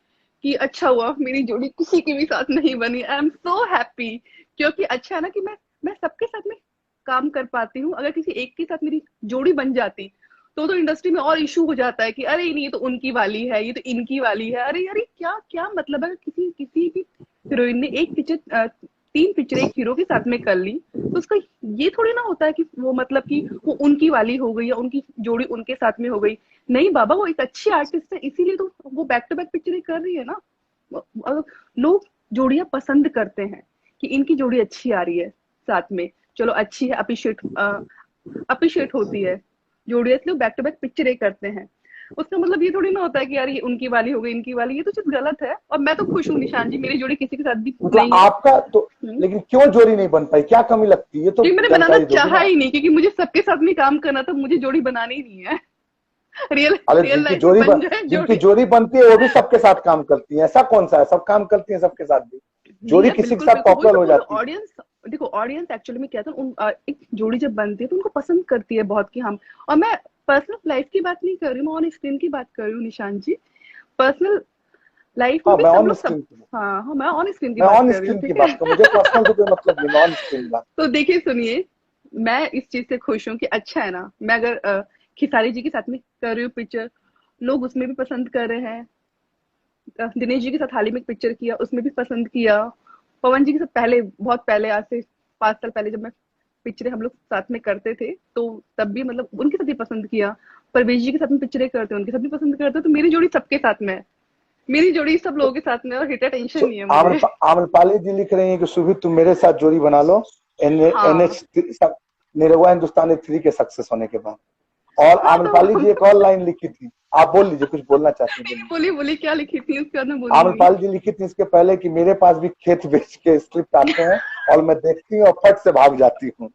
कि अच्छा हुआ मेरी जोड़ी किसी के भी साथ नहीं बनी। आई एम सो हैप्पी, क्योंकि अच्छा है ना कि मैं सबके साथ में काम कर पाती हूँ। अगर किसी एक के साथ मेरी जोड़ी बन जाती, तो इंडस्ट्री में और इशू हो जाता है कि अरे नहीं, ये तो उनकी वाली है, ये तो इनकी वाली है। अरे अरे, क्या क्या मतलब है, किसी किसी भी हीरोइन ने एक पिक्चर, तीन पिक्चर एक हीरो के साथ में कर ली, तो उसका ये थोड़ी ना होता है कि वो मतलब कि वो उनकी वाली हो गई या उनकी जोड़ी उनके साथ में हो गई। नहीं बाबा, वो एक अच्छी आर्टिस्ट है, इसीलिए तो वो बैक टू बैक पिक्चरें कर रही है ना। लोग जोड़ियां पसंद करते हैं कि इनकी जोड़ी अच्छी आ रही है साथ में, चलो अच्छी है, अप्रिशिएट होती है जोड़ियां, इसलिए बैक टू बैक पिक्चरें करते हैं। उसका मतलब ये थोड़ी ना होता है कि यार ये उनकी वाली हो गई, इनकी वाली, ये तो चीज गलत है। और मैं तो खुश हूँ निशान जी, मेरी जोड़ी किसी के साथ भी मतलब नहीं है। आपका तो, लेकिन क्यों जोड़ी नहीं बन पाई, क्या कमी लगती है, ये तो क्योंकि मैंने बनाना जानकारी दोगे चाहा ना। ही नहीं, क्योंकि मुझे सबके साथ में काम करना था, मुझे जोड़ी बनानी ही नहीं है। रियल अरे रियल लाइफ में बन जाए जिनकी जोड़ी। जोड़ी बनती है वो भी सबके साथ काम करती है, ऐसा कौन सा है, सब काम करती है सबके साथ भी। नहीं जोड़ी यार, किसी के बिल्कुल साथ बिल्कुल, वही पॉपुलर तो हो बोलो जाती है। ऑडियंस। देखो ऑडियंस एक्चुअली में क्या था, एक जोड़ी जब बनती है तो उनको पसंद करती है बहुत कि हम। और मैं पर्सनल लाइफ की बात नहीं कर रही हूँ, मैं ऑन स्क्रीन की बात कर रही हूँ निशान जी। पर्सनल लाइफ में हाँ भी मैं सब ऑन लोग सब, स्क्रीन की, हाँ हाँ, मैं ऑन स्क्रीन की मैं बात ऑन कर रही हूँ, स्क्रीन की ठीक बात कर, मुझे है। पर्सनल से कोई मतलब नहीं, मैं ऑन स्क्रीन बात। तो देखिए सुनिए, मैं इस चीज से खुश हूँ कि अच्छा है ना, मैं अगर खेसारी जी के साथ में कर रही हूँ पिक्चर, लोग उसमें भी पसंद कर रहे हैं, दिनेश जी के साथ हाल ही में एक पिक्चर किया, उसमें भी पसंद किया। पवन जी के साथ पहले, बहुत पहले, आज से 5 साल पहले जब मैं पिक्चरें हम लोग साथ में करते थे, तो तब भी मतलब उनके साथ भी पसंद किया। परवेश जी के साथ में पिक्चरें करते हैं, उनके साथ भी पसंद करते हैं। तो मेरी जोड़ी सबके साथ में है, मेरी जोड़ी सब लोगों के साथ में है, और हिटर टेंशन नहीं है मुझे। आम्रपाली जी लिख रही हैं कि सुभी तुम मेरे साथ जोड़ी बना लो हाँ, NH निरहुआ हिंदुस्तानी 3 के सक्सेस होने के बाद। और हाँ, आम्रपाली तो जी एक और लाइन लिखी थी, आप बोल लीजिए, कुछ बोलना चाहती हैं बोलिए। बोली बोली क्या लिखी थी, उसके बाद मैं बोलूंगी। आम्रपाली जी लिखी थी इसके पहले कि मेरे पास भी खेत बेच के स्क्रिप्ट आते हैं और मैं देखती हूँ और फट से भाग जाती हूँ।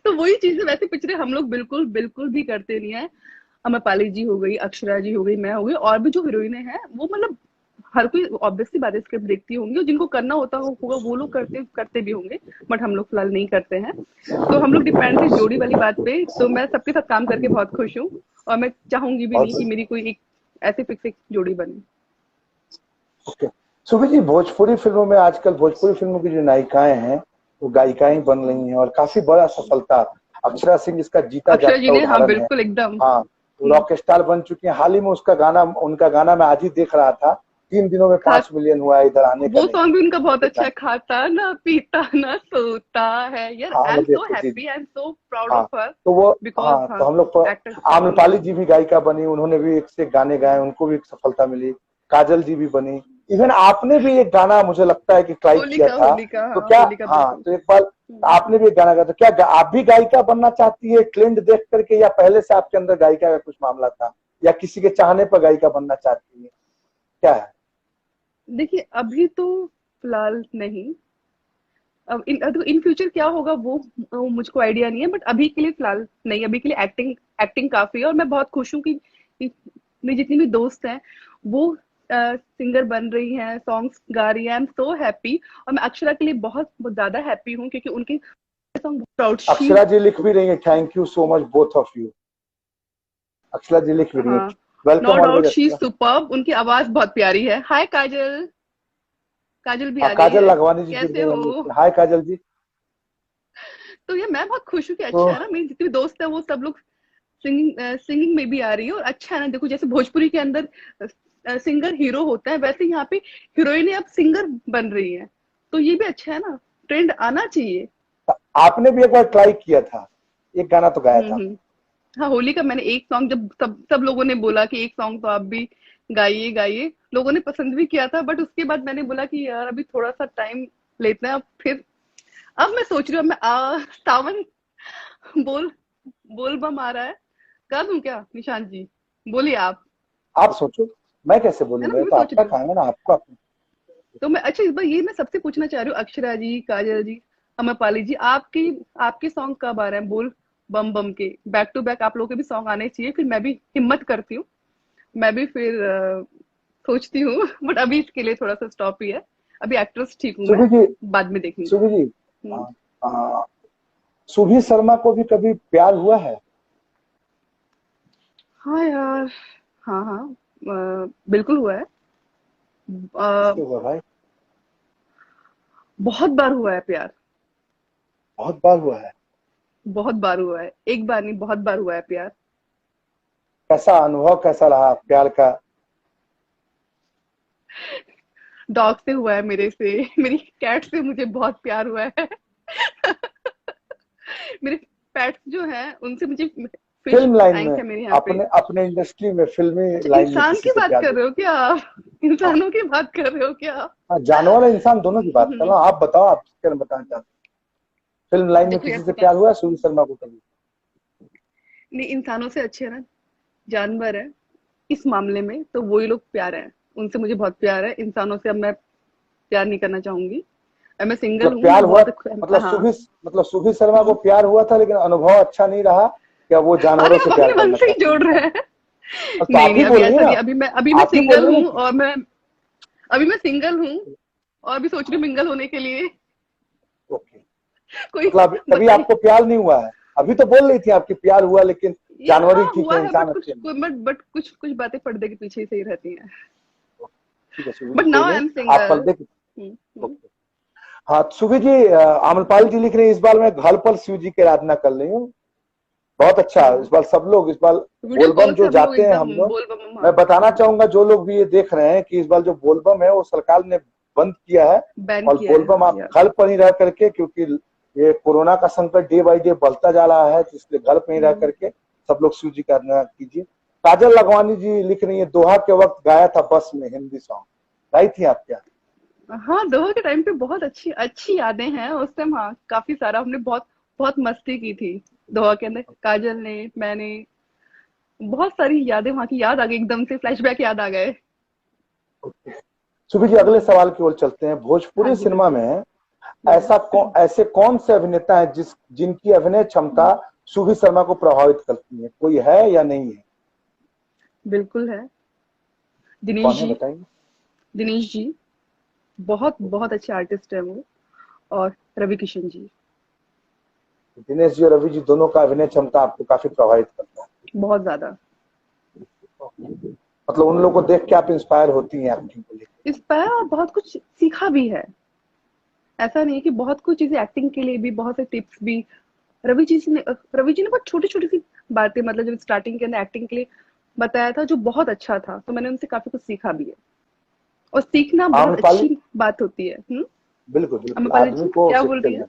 तो वही चीज है, वैसे पिक्चरें हम लोग बिल्कुल बिल्कुल भी करते नहीं है। अमरपाली जी हो गई, अक्षरा जी हो गई, मैं हो गई, और भी जो हीरोइने हैं वो मतलब हर कोई ऑब्वियसली बात है स्क्रिप्ट देखती होंगी, और जिनको करना होता होगा वो लोग करते करते भी होंगे, बट हम लोग फिलहाल नहीं करते हैं। तो हम लोग डिपेंड थे जोड़ी वाली बात पे। तो मैं सबके साथ काम करके बहुत खुश हूँ, और मैं चाहूंगी भी नहीं कि और मेरी कोई एक ऐसे फिक्स एक जोड़ी बने। ओके, सुभी जी, भोजपुरी फिल्मों में आजकल भोजपुरी फिल्मों की जो नायिकाएं हैं वो गायिकाएं बन रही हैं और काफी बड़ा सफलता। अक्षरा सिंह इसका जीता अक्षरा जी जागता ने, हाँ उदाहरण है। बिल्कुल एकदम। हाँ, वो रॉक स्टार बन चुकी हैं। हाल ही में उसका गाना, उनका गाना मैं आज ही देख रहा था, 3 दिनों में खा 5 मिलियन हुआ है, इधर आने का वो नहीं। सॉन्ग भी उनका बहुत अच्छा देखा। है, खाता ना पीता ना सोता है यार। हाँ आई एम सो देखो जी। Happy, I am so proud हाँ, ऑफ हर, तो वो, बिकॉज हाँ तो हाँ, हम लोग तो, एक्टर स्ट्रांग है। आम्रपाली जी भी गायिका बनी, उन्होंने भी एक से एक गाने गाए, उनको भी एक सफलता मिली। काजल जी भी बनी। इवन आपने भी एक गाना मुझे लगता है कि ट्राई किया होलिका, था। होलिका, तो हाँ क्या, होलिका हाँ बिल्कुल। तो एक बार आपने भी एक गाना गाया, तो क्या आप भी गायिका बनना चाहती है ट्रेंड देख करके, या पहले से आपके अंदर गायिका का कुछ मामला था, या किसी के चाहने पर गायिका बनना चाहती है, क्या है? देखिए अभी तो फिलहाल नहीं, अब इन फ्यूचर क्या होगा वो मुझको आइडिया नहीं है, बट अभी के लिए फिलहाल नहीं। अभी के लिए एक्टिंग एक्टिंग काफी है, और मैं बहुत खुश हूँ कि मेरी जितनी भी दोस्त हैं वो सिंगर बन रही हैं, सॉन्ग्स गा रही हैं। आई एम सो हैप्पी, और मैं अक्षरा के लिए बहुत बहुत ज्यादा हैप्पी हूँ, क्योंकि उनके song proud she. Akshara ji लिख भी रही है, thank you so much both of you. Akshara ji लिख भी रही है, हाँ, no welcome doubt always she is Akshara. Superb, उनकी आवाज बहुत प्यारी है। हाय काजल, काजल भी हाँ, आ गई काजल है। लखवानी जी जुड़ कैसे गई हो? हम लोग से। हाय काजल जी। तो ये मैं बहुत खुश हूँ कि तो अच्छा है ना, मेरी जितनी भी दोस्त है वो सब लोग सिंगिंग में भी आ रही है, और अच्छा है ना। देखो जैसे भोजपुरी के अंदर सिंगर हीरो होता है, वैसे यहाँ पे हीरोइनें अब सिंगर बन रही हैं। तो ये भी अच्छा है ना, ट्रेंड आना चाहिए। आपने भी एक बार ट्राई किया था, एक गाना तो गाया था। हम्म। हाँ, होली का मैंने एक सॉन्ग, जब सब सब लोगों ने बोला कि एक सॉन्ग तो आप भी गाइए गाइए, लोगों ने पसंद भी किया था। बट उसके बाद मैंने बोला कि यार अभी थोड़ा सा टाइम लेते हैं। अब फिर अब मैं सोच रही हूँ, अब मैं सावन बोल बोल बम आ रहा है, गा दूं क्या निशांत जी? बोलिए आप। आप सोचो, मैं कैसे है ना, बोलूंगा, मैं ये भी तो सोच आपका रही हूँ। काम है ना, आपको अपने। तो मैं अच्छा, इस बार ये मैं सबसे पूछना चाह रही हूँ, अक्षरा जी, काजल जी, अमरपाली जी, आपकी आपके सॉन्ग कब आ रहे हैं बोल बम बम के? बैक टू बैक आप लोगों के भी सॉन्ग आने चाहिए, फिर मैं भी हिम्मत करती हूँ, मैं भी फिर सोचती हूँ। बट अभी इसके लिए थोड़ा सा स्टॉप ही है, अभी एक्ट्रेस ठीक हूँ मैं, सुभी जी, बाद में देखेंगे। सुभी जी, आ, हम्म। आ, सुभी शर्मा को भी कभी प्यार हुआ है? हाँ यार, हाँ हाँ, बिल्कुल हुआ है। अ, किससे हुआ भाई? बहुत बार हुआ है प्यार, बहुत बार हुआ है? बहुत बार हुआ है, एक बार नहीं बहुत बार हुआ है प्यार। कैसा अनुभव, कैसा रहा प्यार का? डॉग से हुआ है, मेरे से, मेरी कैट से मुझे बहुत प्यार हुआ है। मेरे पेट्स जो हैं उनसे मुझे, फिश फिल्म लाइन टैंक में, है मेरे यहाँ पे। अपने अपने इंडस्ट्री में, फिल्मी अच्छा, लाइन में इंसान किसी की से बात प्यार कर हुआ? रहे हो क्या आप? हाँ, इंसानों की बात कर रहे हो क्या? हाँ, जानवर और इंसान दोनों की बात कर हम्म, रहा हूँ, आप बताओ, आप किसके बारे में बताना चाहते हैं? फिल्म लाइन में देखो किसी यार से प्यार हुआ है सुभी शर्मा को कभी? नहीं, इंसानों से अच्छे है ना जानवर है, इस मामले में तो वही लोग प्यार है, उनसे मुझे बहुत प्यार है। इंसानों से अब मैं प्यार नहीं करना चाहूंगी। अब मैं सिंगल मतलब हूँ, प्यार मैं हुआ, बहुत मतलब हाँ। मतलब सुभी शर्मा को हम्म। प्यार हुआ था लेकिन अनुभव अच्छा नहीं रहा, क्या वो जानवरों अरे से आप प्यार अपने मन करना से ही चाहती जोड़ हैं? रहे हैं। अब तो नहीं आप नहीं, ही अभी बोल रही ऐसा हैं नहीं, ना, अभी मैं आप ही बोल सिंगल रही हैं हूँ, ना और मैं अभी मैं सिंगल हूँ, और भी सोच रही हूँ कि मिंगल होने के लिए। ओके, कोई मतलब अभी बताइए। आपको प्यार नहीं हुआ है? अभी तो बोल रही थी आपकी प्यार हुआ, लेकिन यार जानवर ही हाँ ठीक हुआ है, है, इंसान अच्छे नहीं। बट कुछ कुछ बातें पर्दे के पीछे ही सही रहती हैं। ठीक है सुभी जी, बट कोई नाउ आई नहीं, एम आप सिंगल। पर्दे। ओके। हाँ सुभी जी, अमरपाल जी लिख रहे हैं, इस बार मैं घर पर शिव जी की आराधना कर रही हूँ। बहुत अच्छा। इस बार सब लोग, इस बार वीडियो बोलबम कॉल से जो हम लोग जाते हैं हम एकदम लोग, बोल बम मैं हाँ बताना चाहूंगा जो लोग भी ये देख रहे हैं कि इस बार जो बोलबम है वो सरकार ने बंद किया है। बैन और किया है। बोलबम आप या घर पर ही रह करके, क्योंकि ये कोरोना का संकट डे बाई डे बढ़ता जा रहा है, तो इसलिए घर पर ही रह हम्म, करके सब लोग शिव जी का आराधना कीजिए। काजल लखवानी जी लिख रही है, दोहा के वक्त गाया था बस में हिंदी सॉन्ग, गाई थी आप क्या? हाँ दोहा के टाइम पे बहुत अच्छी अच्छी यादें हैं उस टाइम। हाँ काफी सारा हमने बहुत बहुत मस्ती की थी दोहा के अंदर, काजल ने मैंने। बहुत सारी यादें वहां की याद आ गई, एकदम से फ्लैशबैक याद आ गए। सुबह जी अगले सवाल की ओर चलते हैं। हाँ भोजपुरी जी सिनेमा बिल्कुल में बिल्कुल। ऐसे कौन से अभिनेता हैं जिनकी अभिनय क्षमता सुबीर शर्मा को प्रभावित करती है? कोई है या नहीं है? बिल्कुल है। कौन दिनेश है जी। बताइए। दिनेश जी बहुत बहुत अच्छे आर्टिस्ट है वो। और रवि किशन जी। दिनेश जी और रवि जी दोनों का अभिनय क्षमता आपको काफी प्रभावित करता बहुत ज्यादा। है, मतलब उन लोगों को देख के आप इंस्पायर होती हैं एक्टिंग को लेकर? इस पर और बहुत कुछ सीखा भी है। ऐसा नहीं है कि बहुत कुछ चीजें एक्टिंग के लिए भी बहुत से टिप्स भी रवि जी ने बहुत छोटी छोटी सी बातें, मतलब जब स्टार्टिंग के अंदर एक्टिंग के लिए बताया था, जो बहुत अच्छा था, तो मैंने उनसे काफी कुछ सीखा भी है। और सीखना बहुत आम्रपाली, अच्छी बात होती है। बिल्कुल बिल्कुल, अम्रपाली आदमी जी को क्या बोल सीखते रही है?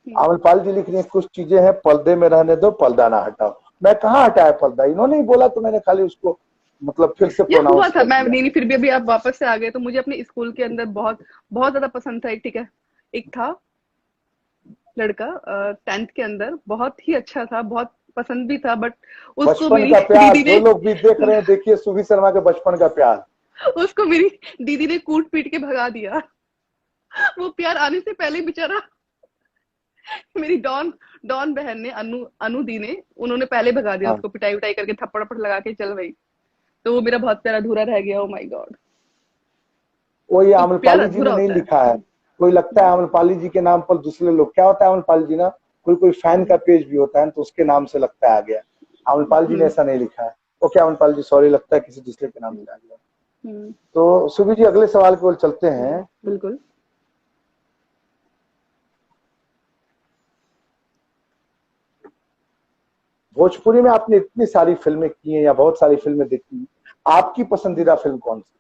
हैं। आम्रपाल जी लिख रही है, कुछ चीजें हैं पर्दे में रहने दो, पर्दा ना हटाओ। मैं कहाँ हटाया पर्दा, इन्होंने ही बोला तो मैंने खाली उसको मतलब फिर से ये हुआ प्रोनाउंस था, कर मैं दिया। नहीं नहीं, फिर भी अभी आप वापस से आ गए तो मुझे अपने स्कूल के अंदर बहुत बहुत ज्यादा पसंद था। एक ठीक है, एक था लड़का 10th के अंदर, बहुत ही अच्छा था, बहुत पसंद भी था, बट उसको बचपन मेरी का प्यार, दीदी जो ने लोग भी देख रहे हैं देखिए सुबीर शर्मा के बचपन का प्यार। उसको मेरी दीदी ने कूट पीट के भगा दिया। वो प्यार आने से पहले बेचारा मेरी डॉन डॉन बहन ने, अनु अनु दी ने, उन्होंने पहले भगा दिया हाँ, उसको, पिटाई उटाई करके थप्पड़ वप्पड़ लगा के चल भाई। तो वो मेरा बहुत प्यार अधूरा रह गया। Oh my God. कोई तो प्यार आम्रपाली जी ने अधूरा नहीं होता है। लिखा है। कोई लगता है आम्रपाली जी के नाम पर दूसरे लोग, क्या होता है आम्रपाली जी ना, कोई कोई फैन का पेज भी होता है तो उसके नाम से लगता है आ गया। आम्रपाल जी ने हम्म ऐसा नहीं लिखा है। ओके आम्रपाल जी, सॉरी, लगता है किसी दूसरे के नाम से आ गया। हम्म तो सुबीर जी अगले सवाल की ओर चलते हैं। बिल्कुल। भोजपुरी में आपने इतनी सारी फिल्में की हैं या बहुत सारी फिल्में देखी हैं, आपकी पसंदीदा फिल्म कौन सी?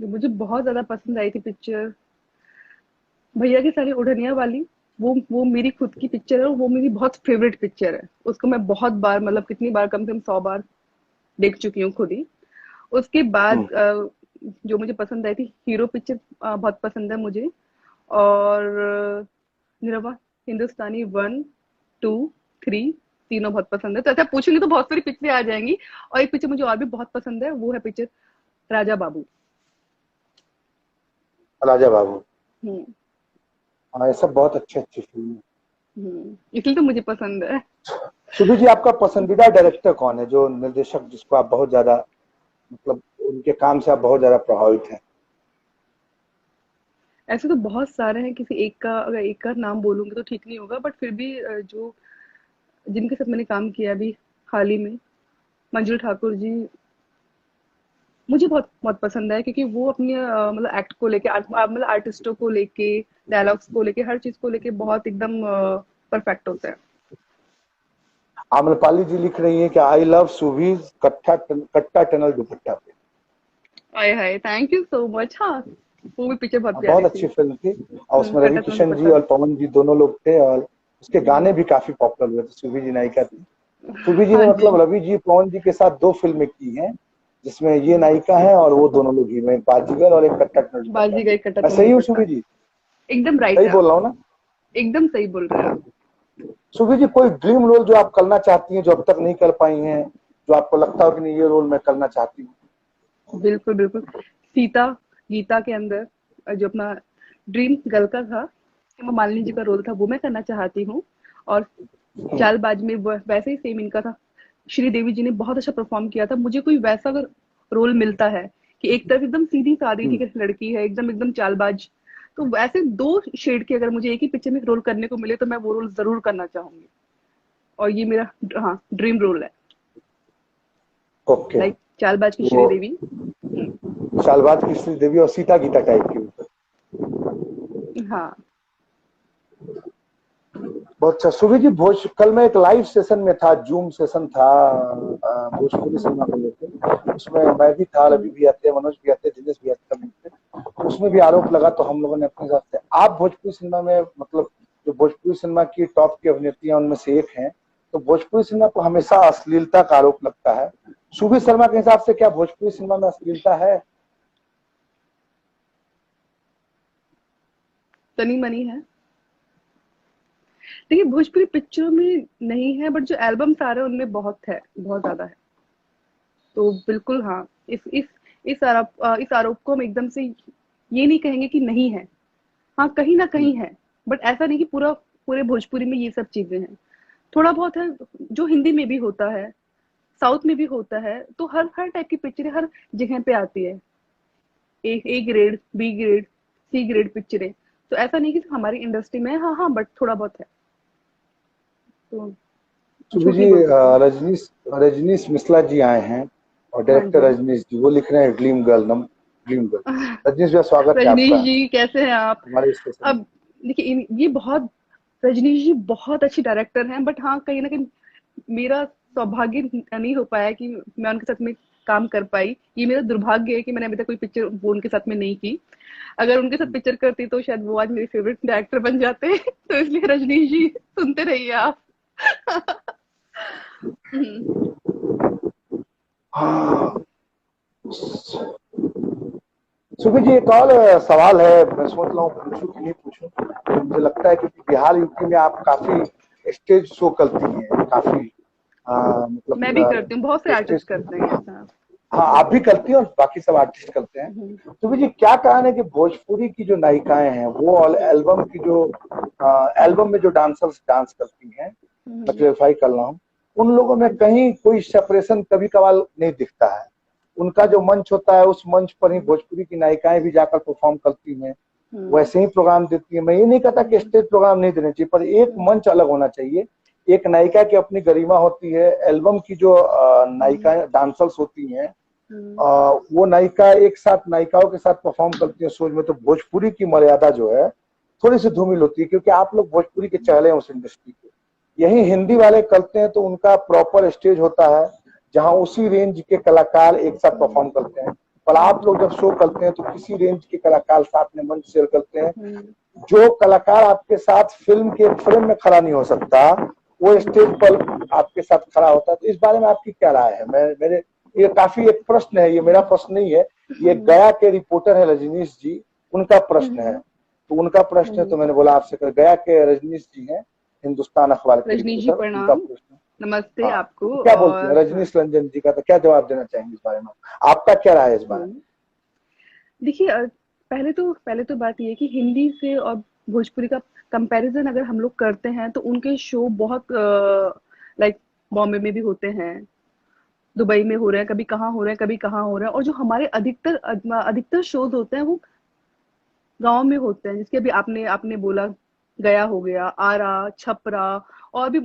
जो मुझे बहुत ज्यादा पसंद आई थी पिक्चर, भैया की सारी उड़निया वाली। वो मेरी खुद की पिक्चर है और वो मेरी बहुत फेवरेट पिक्चर है। उसको मैं बहुत बार, मतलब कितनी बार, कम से कम 100 बार देख चुकी हूँ खुद ही। उसके बाद हम्म, जो मुझे पसंद आई थी, हीरो पिक्चर बहुत पसंद है मुझे। और निरवा, हिंदुस्तानी 1, 2, 3, तीनों बहुत पसंद है। तो ऐसा पूछेंगे तो बहुत सारी पिक्चरें आ जाएंगी। और एक पिक्चर मुझे और भी बहुत पसंद है, वो है पिक्चर राजा बाबू। राजा बाबू। हम्म हाँ, ये सब बहुत अच्छी अच्छी फिल्म है। इसलिए तो मुझे पसंद है। सुबीर जी आपका पसंदीदा डायरेक्टर कौन है, जो निर्देशक जिसको आप बहुत ज्यादा, मतलब उनके काम से आप बहुत ज्यादा प्रभावित हैं? ऐसे तो बहुत सारे हैं, किसी एक का अगर एक का नाम बोलूंगी तो ठीक नहीं होगा, बट फिर भी जो जिनके साथ मैंने काम किया अभी हाल ही में, मंजू ठाकुर जी मुझे बहुत बहुत पसंद है, क्योंकि वो अपने मतलब एक्ट को लेके, मतलब आर्टिस्टों को लेके, डायलॉग्स को लेके, हर चीज को लेके बहुत एकदम परफेक्ट होते हैं। आम्रपाली जी लिख रही हैं कि आई लव सुबीर कट्टा टनल दुपट्टा पे। आय हाय, थैंक यू सो मच। हाँ वो भी पिक्चर बहुत बहुत प्यारी थी। अच्छी फिल्म थी, और उसमें रवि कटा तुम किशन जी दुपट्टा। और पवन जी दोनों लोग थे, और उसके गाने हम्म, भी काफी पॉपुलर हुए थे। सुबीर जी नायिका थी। सुबीर जी ने हाँ जी। मतलब रवि जी पवन जी के साथ दो फिल्में की हैं, जिसमें ये नायिका है और वो दोनों लोग हीरो, एक बाजीगर और एक कट्टा टनल दुपट्टा बाजी पे। गई कटा मैं तुम सही हूँ दुपट्टा। सुबीर जी? एकदम राइट सही है आप। बोल रहा हूँ ना? एकदम सही बोल रहे हैं आप। सुबीर जी कोई ड्रीम रोल जो आप करना चाहती हैं, जो अब तक नहीं कर पाई हैं, जो आपको लगता हो कि नहीं ये रोल मैं करना चाहती हूँ? बिल्कुल बिल्कुल। सीता, गीता के अंदर जो अपना ड्रीम गर्ल का था, हेमा मालिनी जी का रोल था, वो मैं करना चाहती हूँ। और चालबाज में वैसे ही सेम इनका था। श्री देवी जी ने बहुत अच्छा परफॉर्म किया था। मुझे कोई वैसा अगर रोल मिलता है कि एक तरफ एकदम सीधी सादी ठीक हम्म, है लड़की है, एकदम एकदम चालबाज, तो वैसे दो शेड के अगर मुझे एक ही पिक्चर में रोल करने को मिले तो मैं वो रोल जरूर करना चाहूंगी। और ये मेरा हाँ ड्रीम रोल है। ओके। लाइक चालबाज की वो श्रीदेवी। हम्म, शालबाज की श्री देवी और सीता गीता टाइप की। हाँ बहुत अच्छा। सुभी जी, कल मैं एक लाइव सेशन में था, जूम सेशन था भोजपुरी सिनेमा को लेकर। उसमें मैं भी था, रवि भी आते, मनोज भी आते, दिनेश भी आते, कभी थे। तो उसमें भी आरोप लगा, तो हम लोगों ने अपने हिसाब से, आप भोजपुरी सिनेमा में मतलब जो भोजपुरी सिनेमा की टॉप की अभिनेत्रियां उनमें से एक हैं, तो भोजपुरी सिनेमा को हमेशा अश्लीलता का आरोप लगता है। सुभी शर्मा के हिसाब से क्या भोजपुरी सिनेमा में अश्लीलता है? तनी मनी है। देखिए भोजपुरी पिक्चरों में नहीं है, बट जो एल्बम्स आ रहे हैं उनमें बहुत है, बहुत ज्यादा है। तो बिल्कुल हाँ, इस आरोप को हम एकदम से ये नहीं कहेंगे कि नहीं है। हाँ, कहीं ना कहीं है, बट ऐसा नहीं कि पूरे भोजपुरी में ये सब चीजें हैं। थोड़ा बहुत है, जो हिंदी में भी होता है, साउथ में भी होता है। तो हर हर टाइप की पिक्चरें हर जगह पे आती है। A grade, B grade, C grade पिक्चरें। तो ऐसा नहीं कि हमारी इंडस्ट्री में है, हाँ हाँ, बट थोड़ा बहुत है। तो सुबह झूठ जी, नहीं बोल सकते। रजनीश रजनीश मिश्रा जी आए हैं, और हाँ डायरेक्टर जी। रजनीश जी, वो लिख रहे हैं dream girl, dream girl. Rajneesh भैया, स्वागत है रजनीश आपका जी कैसे हैं आप? हमारे स्टेशन में। अब देखिए, ये बहुत, रजनीश जी बहुत अच्छी डायरेक्टर हैं, बट हाँ कहीं ना कहीं मेरा सौभाग्य नहीं हो पाया कि मैं उनके साथ में काम कर पाई। ये मेरा दुर्भाग्य है कि मैंने अभी तक कोई पिक्चर वो उनके साथ में नहीं की। अगर उनके साथ पिक्चर करती तो शायद वो आज मेरे फेवरेट डायरेक्टर बन जाते। तो इसलिए रजनीश जी, सुनते रहिए आप। हम्म। हाँ, सुबह जी, एक और सवाल है, मैं सोच रहा हूँ पूछूं कि नहीं पूछूं। तो मुझे लगता है कि बिहार यूपी में आप काफी स्टेज शो करती हैं, काफी मैं भी करती हूँ, बहुत से मतलब आर्टिस्ट स्टेज। करते हैं ऐसा। हाँ, आप भी करती हैं और बाकी सब आर्टिस्ट करते हैं। हम्म, तो जी, क्या कारण है कि भोजपुरी की जो नायिकाएं हैं वो एल्बम की जो एल्बम में जो डांसर्स डांस करती हैं, मैं हम्म, क्लेरिफाई कर रहा हूँ, उन लोगों में हाँ जी। कहीं कोई सेपरेशन कभी कभार नहीं दिखता है। उनका जो मंच होता है, उस मंच पर ही भोजपुरी की नायिकाएं भी जाकर परफॉर्म करती हैं, हम्म, वैसे ही प्रोग्राम देती है। मैं ये नहीं कहता कि हम्म, स्टेज प्रोग्राम नहीं देने चाहिए, पर एक हम्म, मंच अलग होना चाहिए। एक नायिका की अपनी गरिमा होती है, एल्बम की जो हम्म, नायिका डांसर्स होती हैं, हम्म, वो नायिका एक साथ नायिकाओं के साथ परफॉर्म करती है शोज में। तो भोजपुरी की मर्यादा जो है थोड़ी सी धूमिल होती है, क्योंकि आप लोग भोजपुरी के चेहरे हैं उस इंडस्ट्री के। यही हिंदी वाले करते हैं, तो उनका प्रॉपर स्टेज होता है जहां उसी रेंज के कलाकार एक साथ हम्म, परफॉर्म करते हैं। पर आप लोग जब शो करते हैं तो किसी रेंज के कलाकार साथ में मंच शेयर करते हैं। हम्म, जो कलाकार आपके साथ फिल्म के फ्रेम में खड़ा नहीं हो सकता, वो स्टेज हम्म, पर आपके साथ खड़ा होता है। तो इस बारे में आपकी क्या राय है? मैं मेरे ये काफी एक प्रश्न है, ये मेरा प्रश्न नहीं है, ये हम्म, गया के रिपोर्टर है रजनीश जी, उनका प्रश्न है। हम्म, तो उनका प्रश्न है, तो हम्म। मैंने बोला आपसे कर। गया के रजनीश जी हैं, हिंदुस्तान अखबार के रजनीश जी रिपोर्टर, उनका प्रणाम, प्रश्न। नमस्ते हाँ, आपको। तो क्या बोलते हैं और हाँ, रजनीश रंजन जी का, तो क्या जवाब देना चाहेंगे इस बारे में? आपका क्या राय है इस बारे में? हम्म। देखिए पहले तो बात ये है कि हिंदी से और भोजपुरी का कंपैरिजन अगर हम लोग करते हैं तो उनके शो बहुत लाइक बॉम्बे में भी होते हैं, दुबई में हो रहे हैं, कभी कहाँ हो रहे हैं, कभी कहाँ हो रहे हैं। और जो हमारे अधिकतर अधिकतर शोज होते हैं वो गांव में होते हैं। जिसके अभी आपने आपने बोला, गया हो गया, आरा, छपरा, और भी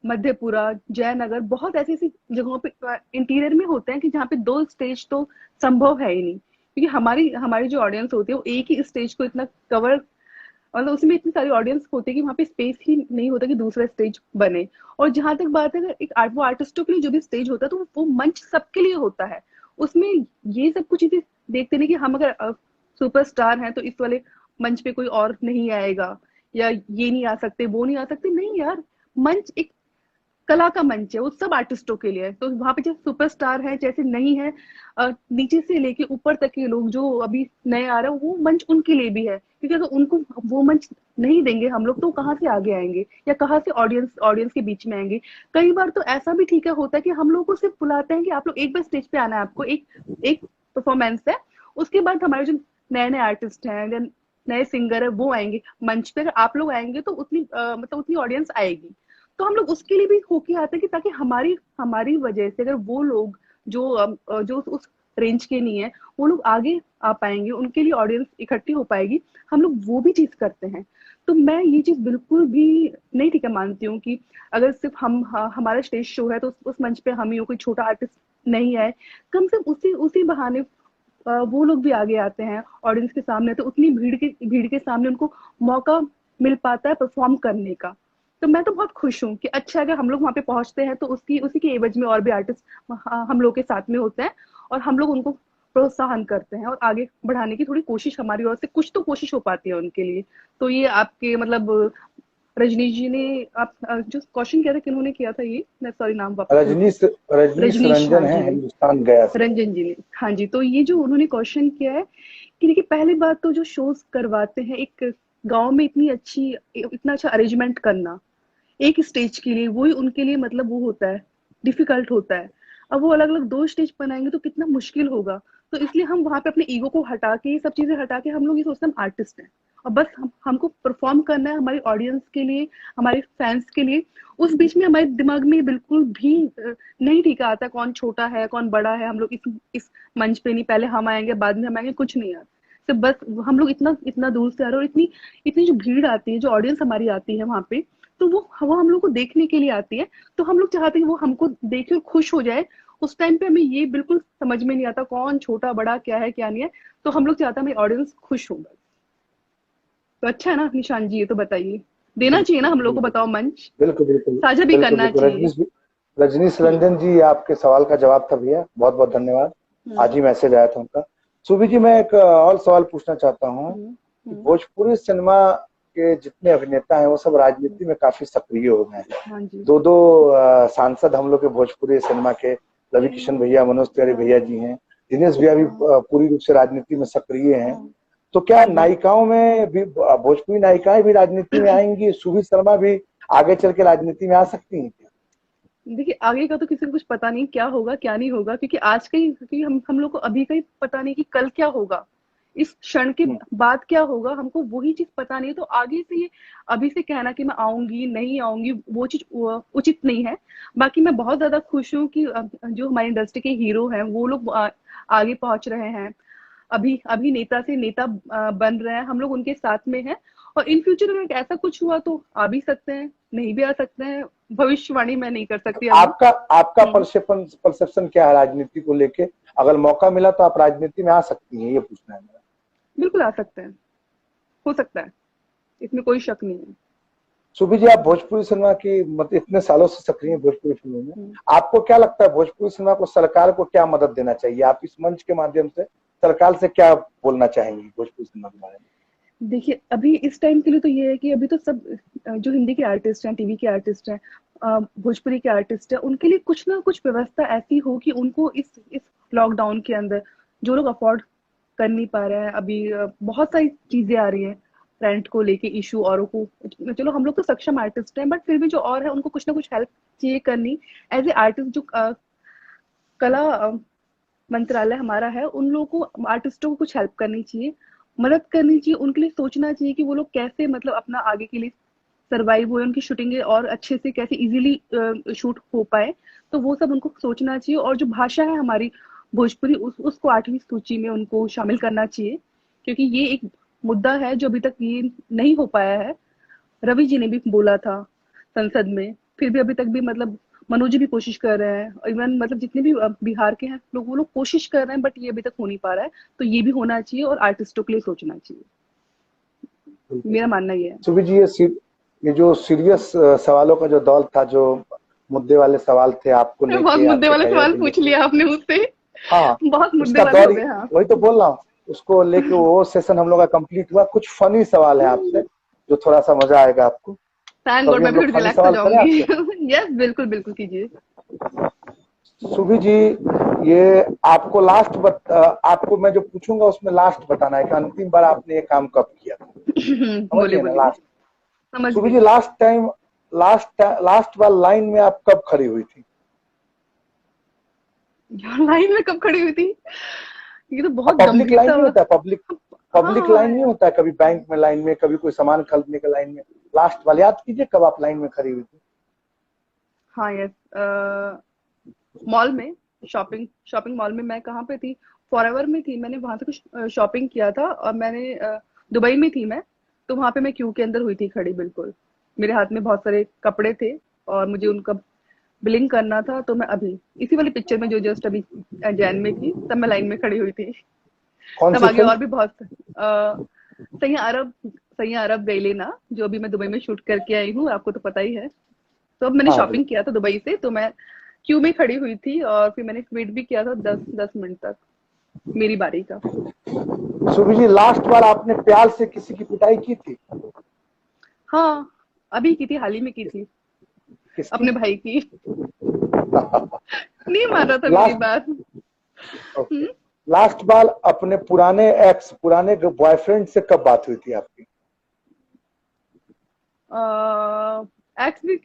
मध्यपुरा, जयनगर, बहुत ऐसी ऐसी जगहों पे इंटीरियर में होते हैं कि जहाँ पे दो स्टेज तो संभव है ही नहीं, क्योंकि हमारी हमारी जो ऑडियंस होती है वो एक ही स्टेज को इतना कवर, मतलब उसमें इतनी सारी ऑडियंस होती है कि वहाँ पे स्पेस ही नहीं होता कि दूसरा स्टेज बने। और जहां तक बात है, अगर एक वो आर्टिस्टों के लिए जो भी स्टेज होता है तो वो मंच सबके लिए होता है। उसमें ये सब कुछ चीजें देखते नहीं कि हम अगर सुपरस्टार हैं तो इस वाले मंच पे कोई और नहीं आएगा, या ये नहीं आ सकते, वो नहीं आ सकते। नहीं यार, मंच एक कला का मंच है, वो सब आर्टिस्टों के लिए है। तो वहां पे चाहे सुपरस्टार है जैसे नहीं है, नीचे से लेके ऊपर तक के लोग जो अभी नए आ रहे हैं, वो मंच उनके लिए भी है। क्योंकि अगर उनको वो मंच नहीं देंगे हम लोग तो कहाँ से आगे आएंगे, या कहाँ से ऑडियंस ऑडियंस के बीच में आएंगे। कई बार तो ऐसा भी ठीक है, होता है कि हम लोग को सिर्फ बुलाते हैं कि आप लोग एक बार स्टेज पे आना है, आपको एक एक परफॉर्मेंस है। उसके बाद हमारे जो नए नए आर्टिस्ट हैं या नए सिंगर है वो आएंगे मंच पे। अगर आप लोग आएंगे तो उतनी मतलब उतनी ऑडियंस आएगी। तो हम लोग उसके लिए भी होके आते हैं कि ताकि हमारी हमारी वजह से अगर वो लोग जो उस रेंज के नहीं है, वो लोग आगे आ पाएंगे, उनके लिए ऑडियंस इकट्ठी हो पाएगी। हम लोग वो भी चीज करते हैं। तो मैं ये चीज बिल्कुल भी नहीं ठीक है मानती हूँ कि अगर सिर्फ हमारा स्टेज शो है तो उस मंच पे हम ही हो, कोई छोटा आर्टिस्ट नहीं है। कम से कम उसी उसी बहाने वो लोग भी आगे आते हैं ऑडियंस के सामने, तो उतनी भीड़ के सामने उनको मौका मिल पाता है परफॉर्म करने का। तो मैं तो बहुत खुश हूँ कि अच्छा अगर हम लोग वहाँ पे पहुंचते हैं तो उसकी उसी के एवज में और भी आर्टिस्ट हम लोग के साथ में होते हैं और हम लोग उनको प्रोत्साहन करते हैं और आगे बढ़ाने की थोड़ी कोशिश हमारी ओर से कुछ तो कोशिश हो पाती है उनके लिए। तो ये आपके मतलब रजनीश जी ने आप जो क्वेश्चन किया था किन्होंने किया था ये मैं सॉरी नाम वापस भूल रजनीश रजनीश रजनीश हाँ रंजन है, जी हिंदुस्तान गया से। रंजन जी ने हाँ जी। तो ये जो उन्होंने क्वेश्चन किया है कि देखिए पहली बात तो जो शोज करवाते हैं एक गांव में इतना अच्छा अरेंजमेंट करना एक स्टेज के लिए वही उनके लिए मतलब वो होता है डिफिकल्ट होता है। अब वो अलग अलग दो स्टेज बनाएंगे तो कितना मुश्किल होगा। तो इसलिए हम वहां पे अपने ईगो को हटा के ये सब चीजें हटा के हम लोग ये सोचते हैं हम आर्टिस्ट हैं और बस हमको परफॉर्म करना है हमारी ऑडियंस के लिए हमारे फैंस के लिए। उस बीच में हमारे दिमाग में बिल्कुल भी नहीं ठीका आता कौन छोटा है कौन बड़ा है। हम लोग इस मंच पे नहीं पहले हम आएंगे बाद में हम आएंगे कुछ नहीं आता। सिर्फ बस हम लोग इतना इतना दूर से आ रहे हैं और इतनी इतनी जो भीड़ आती है जो ऑडियंस हमारी आती है वहां पे तो वो हम लोग को देखने के लिए आती है। तो हम लोग चाहते हैं वो हमको देखे और खुश हो जाए। उस टाइम पे हमें ये बिल्कुल समझ में नहीं आता कौन छोटा बड़ा क्या है क्या नहीं है। तो हम लोग चाहते हैं हमारी ऑडियंस खुश हो बस। तो अच्छा है ना निशान जी ये तो बताइए देना चाहिए ना बिल्कुल हम लोग को बिल्कुल बताओ मंच बिल्कुल बिल्कुल साझा भी बिल्कुल करना बिल्कुल चाहिए। रजनीश हम्म रंजन जी, आपके सवाल का जवाब था भैया, बहुत बहुत धन्यवाद। आज हम्म ही मैसेज आया था उनका। सुबी जी, मैं एक और सवाल पूछना चाहता हूँ हम्म कि हम्म, भोजपुरी सिनेमा के जितने अभिनेता हैं वो सब राजनीति में काफी सक्रिय हो गए हैं। हाँ जी दो दो सांसद हम लोग के भोजपुरी सिनेमा के रवि किशन भैया, मनोज तिवारी हाँ भैया जी हैं। दिनेश भैया भी हाँ पूरी रूप से राजनीति में सक्रिय हैं। हाँ तो क्या हाँ जी। नायिकाओं में भी, भोजपुरी नायिकाएं भी राजनीति में आएंगी? सुबीर शर्मा भी आगे चल के राजनीति में आ सकती हैं क्या? देखिए आगे का तो किसी को कुछ पता नहीं क्या होगा क्या नहीं होगा क्योंकि आज का ही क्योंकि हम लोग को अभी का ही पता नहीं कि कल क्या होगा। इस क्षण के हम्म, बाद क्या होगा हमको वही चीज पता नहीं है। तो आगे से ये अभी से कहना कि मैं आऊंगी नहीं आऊंगी वो चीज उचित नहीं है। बाकी मैं बहुत ज्यादा खुश हूँ कि जो हमारी इंडस्ट्री के हीरो हैं वो लोग आगे पहुंच रहे हैं। अभी अभी नेता से नेता बन रहे हैं हम लोग उनके साथ में हैं। और इन फ्यूचर में ऐसा कुछ हुआ तो आ भी सकते हैं नहीं भी आ सकते हैं। भविष्यवाणी मैं नहीं कर सकती अभी। आपका आपका हम्म परसेप्शन क्या है राजनीति को लेके? अगर मौका मिला तो आप राजनीति में आ सकती हैं, ये पूछना है मेरा। बिल्कुल आ सकते हैं हो सकता है इसमें कोई शक नहीं है। सुबी जी, आप भोजपुरी सिनेमा की मतलब इतने सालों से सक्रिय हैं भोजपुरी फिल्मों में, हम्म। आपको क्या लगता है भोजपुरी सिनेमा को, सरकार को क्या मदद देना चाहिए? आप इस मंच के माध्यम से सरकार से क्या बोलना चाहेंगे भोजपुरी सिनेमा के बारे देखिए अभी इस टाइम के लिए तो ये है कि अभी तो सब जो हिंदी के आर्टिस्ट हैं टीवी के आर्टिस्ट हैं भोजपुरी के आर्टिस्ट हैं उनके लिए कुछ ना कुछ व्यवस्था ऐसी हो कि उनको इस लॉकडाउन के अंदर जो लोग अफोर्ड कर नहीं पा रहे हैं अभी बहुत सारी चीजें आ रही हैं रेंट को लेके इशू औरों को। चलो हम लोग तो सक्षम आर्टिस्ट हैं बट फिर भी जो और है उनको कुछ ना कुछ हेल्प चाहिए करनी। एज ए आर्टिस्ट जो कला मंत्रालय हमारा है उन लोगों को आर्टिस्टों को कुछ हेल्प करनी चाहिए मदद करनी चाहिए उनके लिए सोचना चाहिए कि वो लोग कैसे मतलब अपना आगे के लिए सरवाइव हुए उनकी शूटिंग और अच्छे से कैसे इजीली शूट हो पाए। तो वो सब उनको सोचना चाहिए और जो भाषा है हमारी भोजपुरी उसको 8वीं सूची में उनको शामिल करना चाहिए क्योंकि ये एक मुद्दा है जो अभी तक ये नहीं हो पाया है। रवि जी ने भी बोला था संसद में फिर भी अभी तक भी मतलब मनोज जी भी कोशिश कर रहे हैं इवन मतलब जितने भी बिहार के हैं लोग वो लोग कोशिश कर रहे हैं बट ये अभी तक हो नहीं पा रहा है। तो ये भी होना चाहिए और आर्टिस्टों के लिए सोचना चाहिए में? मेरा मानना ये है। सुबी जी, ये जो सीरियस सवालों का जो दौर था, जो मुद्दे वाले सवाल थे आपको बहुत लेके, मुद्दे आपके वाला करियर सवाल को पूछ लेके, लिया आपने मुझसे हाँ, बहुत मुद्दे उसका वाले दौर हो गए हाँ। वही तो बोल रहा हूँ, उसको लेके वो सेशन हम लोग का कंप्लीट हुआ। कुछ फनी सवाल है आपसे जो थोड़ा सा मजा आएगा आपको। थैंक तो गॉड अभी मैं हम भी लोग थोड़ी फनी रिलैक्स हो सवाल करें जाऊंगी आपसे? यस बिल्कुल बिल्कुल कीजिए। सुबी जी, ये आपको आपको मैं जो पूछूंगा उसमें लास्ट बताना है कि अंतिम बार आपने ये काम कब किया था। समझ बोलिए गए ना? बोलिए लास्ट। समझ सुबी गई। जी, लास्ट बार लाइन में आप कब खड़ी हुई थी? लाइन में कब खड़ी हुई थी ये तो बहुत अब पब्लिक लाइन गंभीरता। नहीं होता है, हाँ पब्लिक हाँ लाइन नहीं होता है, कभी बैंक में लाइन में, कभी कोई सामान खरीदने के लाइन में। लास्ट वाले याद कीजिए कब आप लाइन में खड़ी हुई थी। हाँ यस मॉल में शॉपिंग शॉपिंग मॉल में मैं कहाँ पे थी फॉरएवर में थी। मैंने वहां से कुछ शॉपिंग किया था और मैंने दुबई में थी मैं। तो वहां पे मैं क्यू के अंदर हुई थी खड़ी बिल्कुल। मेरे हाथ में बहुत सारे कपड़े थे और मुझे उनका बिलिंग करना था। तो मैं अभी इसी वाली पिक्चर में जो जस्ट अभी जैन में थी तब मैं लाइन में खड़ी हुई थी। कौन तब सी आगे फिल्म? और भी बहुत सही अरब सैया अरब गईले ना, जो अभी मैं दुबई में शूट करके आई हूँ, आपको तो पता ही है। तो अब मैंने हाँ शॉपिंग बिल्कुल। किया था दुबई से, तो मैं क्यू में खड़ी हुई थी और फिर मैंने वेट भी किया था 10 10 मिनट तक मेरी बारी का। सुबह जी, लास्ट बार आपने प्यार से किसी की पिटाई की थी? हाँ, अभी की थी, हाल ही में की थी, किसकी? अपने भाई की। नहीं मान रहा था मेरी लास्ट बात। ओके, हम्म। लास्ट बार अपने पुराने बॉयफ्रेंड से कब बात हुई थी आपकी? एक्स भी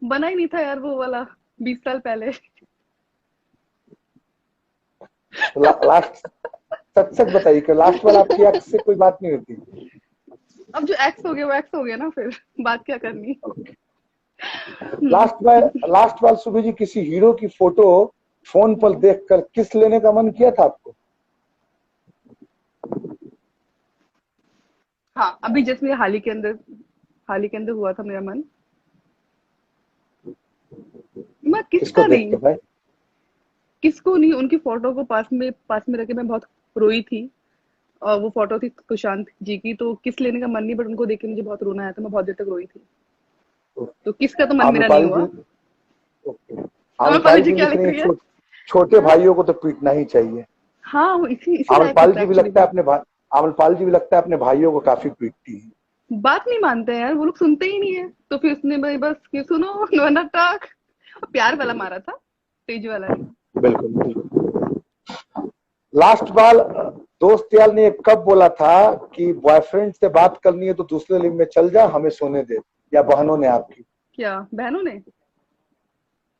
बना ही नहीं था यार वो वाला, 20 साल पहले। लास्ट, सच सच बताइए कि लास्ट बार आपकी एक्स से कोई बात नहीं हुई थी? अब जो एक्स हो गया वो एक्स हो गया ना, फिर बात क्या करनी। हम्म। लास्ट बार सुबह जी किसी हीरो की फोटो फोन पर हम्म। देखकर किस लेने का मन किया था आपको? हाँ, अभी जस्ट मेरे हाल ही के अंदर हुआ था मेरा मन। मैं किसको किसका देख के नहीं, भाई? किसको नहीं, उनकी फोटो को पास में रख के मैं बहुत रोई थी। और वो फोटो थी सुशांत जी की, तो किस लेने का मन नहीं, बट उनको देख के मुझे बहुत रोना आया था, मैं बहुत देर तक रोई थी। तो किसका तो मन मेरा नहीं आम्रपाली जी, हुआ। ओके, अमरपाली आम्रपाली जी जी क्या लिख लिख रही है रही है? छोटे हाँ। भाइयों को तो पीटना ही चाहिए। हाँ, वो इसी लायक आम्रपाली होता है जी भी एक्चुअली लगता है वो। अपने भाई आम्रपाली जी भी लगता है अपने भाइयों को काफी पीटती है। बात नहीं मानते हैं यार, वो लोग सुनते ही नहीं है, तो फिर उसने भाई बस कि सुनो वरना टाक। प्यार वाला मारा था, तेज वाला नहीं। बिल्कुल बिल्कुल। लास्ट बार दोस्त यार ने कब बोला था कि बॉयफ्रेंड से बात करनी है तो दूसरे लिंग में चल जा, हमें सोने दे? या बहनों ने आपकी? क्या बहनों ने?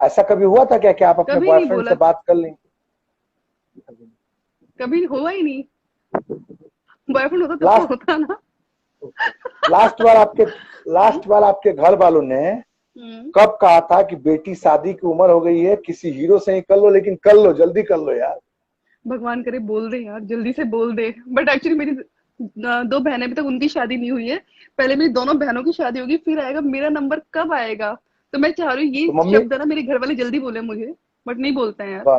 ऐसा कभी हुआ था क्या कि आप अपने कभी नहीं बॉयफ्रेंड बोला, से बात कर लें? कभी हुआ ही नहीं। बॉयफ्रेंड होता तब तो लास्ट होता ना। लास्ट बार आपके हम्म। लास्ट बार आपके घर वालों ने हम्म। कब कहा था कि बेटी शादी की उम्र हो गई है, किसी हीरो से ही कर लो, लेकिन कर लो, जल्दी कर लो यार? भगवान करे बोल दे यार, जल्दी से बोल दे। बट एक्चुअली मेरी दो बहनें, अभी तक उनकी शादी नहीं हुई है। पहले मेरी दोनों बहनों की शादी होगी, फिर आएगा मेरा नंबर, कब आएगा। तो मैं चाह रही हूँ ये तो मम्मी, शब्द है ना, मेरे घर वाले जल्दी बोले मुझे, बट नहीं बोलते हैं यार। वाह,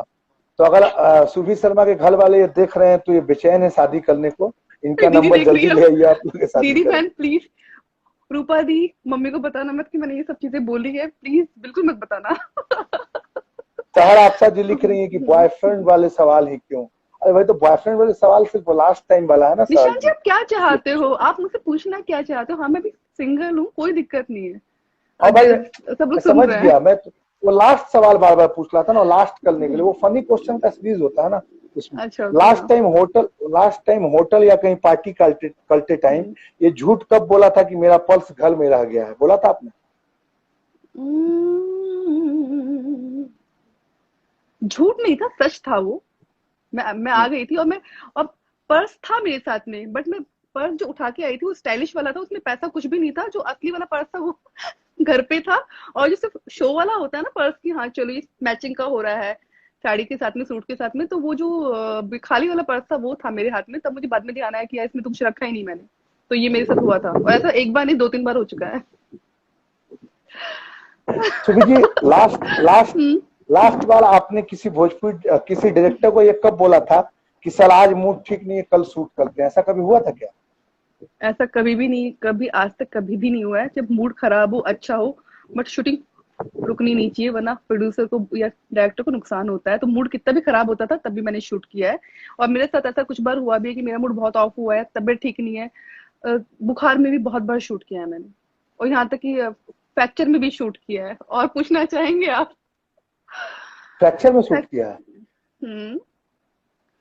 तो अगर सुभी शर्मा के घर वाले ये देख रहे हैं तो ये बेचैन है शादी करने को, मेरी इनका दीदी नंबर देख रही जल्दी है। ले आइए, आप लोग के शादी दीदी करें। बहन प्लीज, रूपा दी, मम्मी को बताना मत कि मैंने ये सब चीजें बोली है, प्लीज बिल्कुल मत बताना। सहर आपसा जी लिख रही है कि बॉयफ्रेंड वाले सवाल ही क्यों? अरे भाई, तो बॉयफ्रेंड वाले सवाल सिर्फ लास्ट टाइम वाला है ना सहर निशान जी, जी, आप क्या इसलिए चाहते पूछ हो? रहे हैं। आप मुझसे पूछना क्या चाहते हो? हाँ, मैं भी सिंगल हूँ, कोई दिक्कत नहीं है। और भाई सब लोग मैं सुन समझ रहे हैं। गया, वो लास्ट सवाल बार बार पूछ रहा था ना, लास्ट करने के लिए, वो फनी क्वेश्चन का सीरीज होता है ना उसमें। अच्छा, ओके, हाँ। लास्ट टाइम होटल या कहीं पार्टी करते करते टाइम हम्म। ये झूठ कब बोला था कि मेरा पर्स घर में रह गया है? बोला था आपने? हम्म, झूठ नहीं था, सच था वो। मैं आ गई थी, और पर्स था मेरे साथ में, बट मैं पर्स जो उठा के आई थी वो स्टाइलिश वाला था, उसमें पैसा कुछ भी नहीं था। जो असली वाला पर्स था वो घर पे था। और जो सिर्फ शो वाला होता है ना पर्स की, हाँ चलो ये मैचिंग का हो रहा है साड़ी के साथ में, सूट के साथ में, तो वो जो खाली वाला पर्स था वो था मेरे हाथ में। तब मुझे बाद में ध्यान आया कि यार इसमें तो कुछ रखा ही नहीं मैंने। तो ये मेरे साथ हुआ था, और ऐसा एक बार नहीं, 2 3 बार हो चुका है। सुबी जी, लास्ट लास्ट हम्म। लास्ट बार आपने किसी भोजपुरी किसी डायरेक्टर को ये कब बोला था कि सर आज मूड ठीक नहीं है, कल शूट करते हैं? ऐसा कभी हुआ था क्या? ऐसा कभी भी नहीं, कभी आज तक कभी भी नहीं हुआ है। जब मूड खराब हो, अच्छा हो, बट शूटिंग रुकनी नहीं चाहिए, वरना प्रोड्यूसर को या डायरेक्टर को नुकसान होता है। तो मूड कितना भी खराब होता था तब भी मैंने शूट किया है। और मेरे साथ ऐसा कुछ बार हुआ भी है कि मेरा मूड बहुत ऑफ हुआ है, तबीयत ठीक नहीं है, बुखार में भी बहुत बार शूट किया है मैंने। और यहाँ तक कि फ्रैक्चर में भी शूट किया है। और पूछना चाहेंगे आप? फ्रैक्चर में शूट फ्रैक- किया है? हम्म।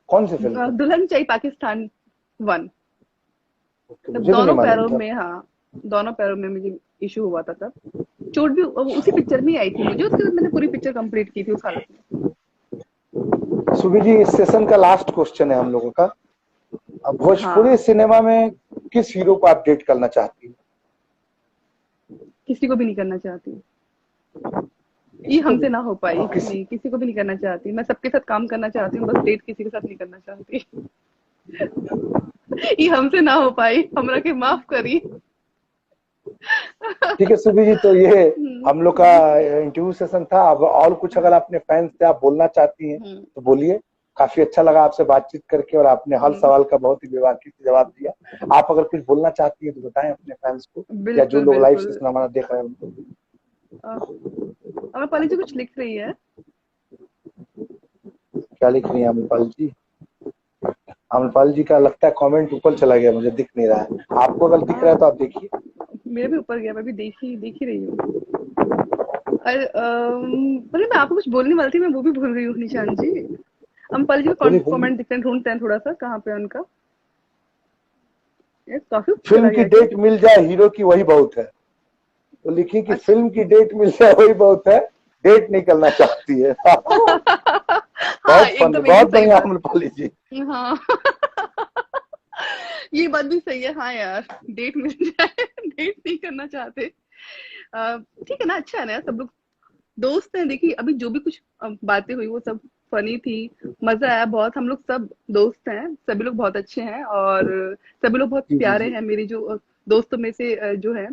कौन सी फिल्म में? दुल्हन चाहिए पाकिस्तान 1। ओके, तब मुझे भी नहीं दोनों मालूम पैरों था। में, हाँ, दोनों पैरों में मुझे इशू हुआ था तब। चोट भी उसी पिक्चर में ही आई थी मुझे, उसके बाद मैंने पूरी पिक्चर कंप्लीट की थी उस हालत में। सुबी जी, इस सेशन का लास्ट क्वेश्चन है हम लोगों का। अब भोजपुरी हाँ, सिनेमा में किस हीरो को आप डेट करना चाहती हैं? किसी को भी नहीं करना चाहती। ये किसी को भी हमसे ना नहीं? हो पाई, किसी नहीं, किसी को भी नहीं करना चाहती। मैं सबके साथ काम करना चाहती हूँ, बस डेट किसी के साथ नहीं करना चाहती। ये हमसे ना हो पाई, हमरा के माफ करी। ठीक है सुबी जी, तो ये हम्म। हम लोग का इंटरव्यू सेशन था। अब और कुछ अगर अपने फैंस से आप बोलना चाहती हैं हम्म। तो बोलिए। काफी अच्छा लगा आपसे बातचीत करके, और आपने हर सवाल का बहुत ही बेबाकी से जवाब दिया। आप अगर कुछ बोलना चाहती हैं तो बताएं अपने फैंस को, या जो बिल्कुल लोग लाइव बिल्कुल। सेशन हमारा देख रहे हैं उनको। अमरपाली जी कुछ लिख रही है। क्या लिख रही हैं अमरपाल जी? अमरपाल जी का लगता है कमेंट ऊपर चला गया, मुझे दिख नहीं रहा है। आपको अगर दिख रहा है तो आप देखिए। मेरे भी ऊपर गया, मैं भी देख ही रही हूँ। अरे अरे मैं आपको कुछ बोलने वाली थी, मैं वो भी भूल गई हूँ निशान जी। अमरपाली जी का बोलिए बोलिए। कमेंट दिखते हैं, ढूंढते हैं थोड़ा सा कहाँ पे है उनका। ये काफी ऊपर फिल्म चला की गया क्या? डेट मिल जाए हीरो की वही बहुत है। तो लिखी कि अच्छा। फिल्म की डेट मिल जाए वही बहुत है, डेट नहीं करना चाहती है। हाँ, बहुत फन, एकदम एकदम बहुत सही बढ़िया बात। अमरपाली जी। हाँ। ये बात भी सही है। हाँ यार, डेट मिल जाए, डेट नहीं करना चाहते। ठीक है ना, अच्छा है ना यार, सब लोग दोस्त हैं। देखिए अभी जो भी कुछ बातें हुई वो सब फनी थी, मजा आया बहुत। हम लोग सब दोस्त हैं, सभी लोग बहुत अच्छे हैं, और सभी लोग बहुत जी जी प्यारे जी। हैं। मेरी जो दोस्तों में से जो है,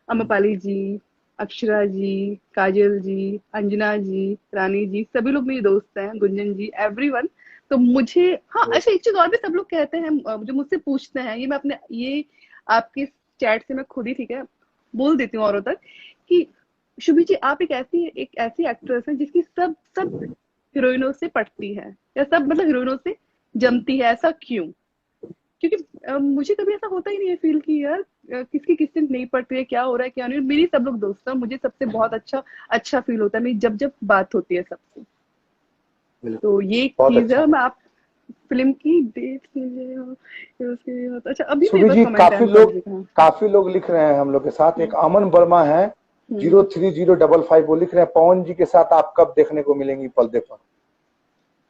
अम्रपाली जी, अक्षरा जी, काजल जी, अंजना जी, रानी जी, सभी लोग मेरे दोस्त हैं, गुंजन जी, एवरीवन। तो मुझे, हाँ अच्छा, एक चीज और भी सब लोग कहते हैं, जो मुझसे पूछते हैं, ये मैं अपने ये आपके चैट से मैं खुद ही, ठीक है, बोल देती हूँ औरों तक कि शुभी जी आप एक ऐसी एक्ट्रेस हैं जिसकी सब सब हीरोइनों से पटती है, या सब मतलब हीरोइनों से जमती है। ऐसा क्यों? क्योंकि मुझे कभी ऐसा होता ही नहीं है फील कि यार किसकी किससे नहीं पट रही है, क्या हो रहा है क्या नहीं। मेरी सब लोग दोस्त हैं, मुझे सबसे बहुत अच्छा अच्छा फील होता है मेरी जब जब बात होती है सबसे। बिल्कुल। तो ये एक बहुत चीज है। अच्छा। और मैं आप फिल्म की डेट अच्छा, अभी मेरे सुबह पास जी, कमेंट है अमपाल जी का। काफी लोग लिख रहे हैं हम लोग के साथ। हम्म, एक अमन वर्मा है, हम्म। 03055, वो लिख रहे हैं पवन जी के साथ आप कब देखने को मिलेंगी पर्दे पर?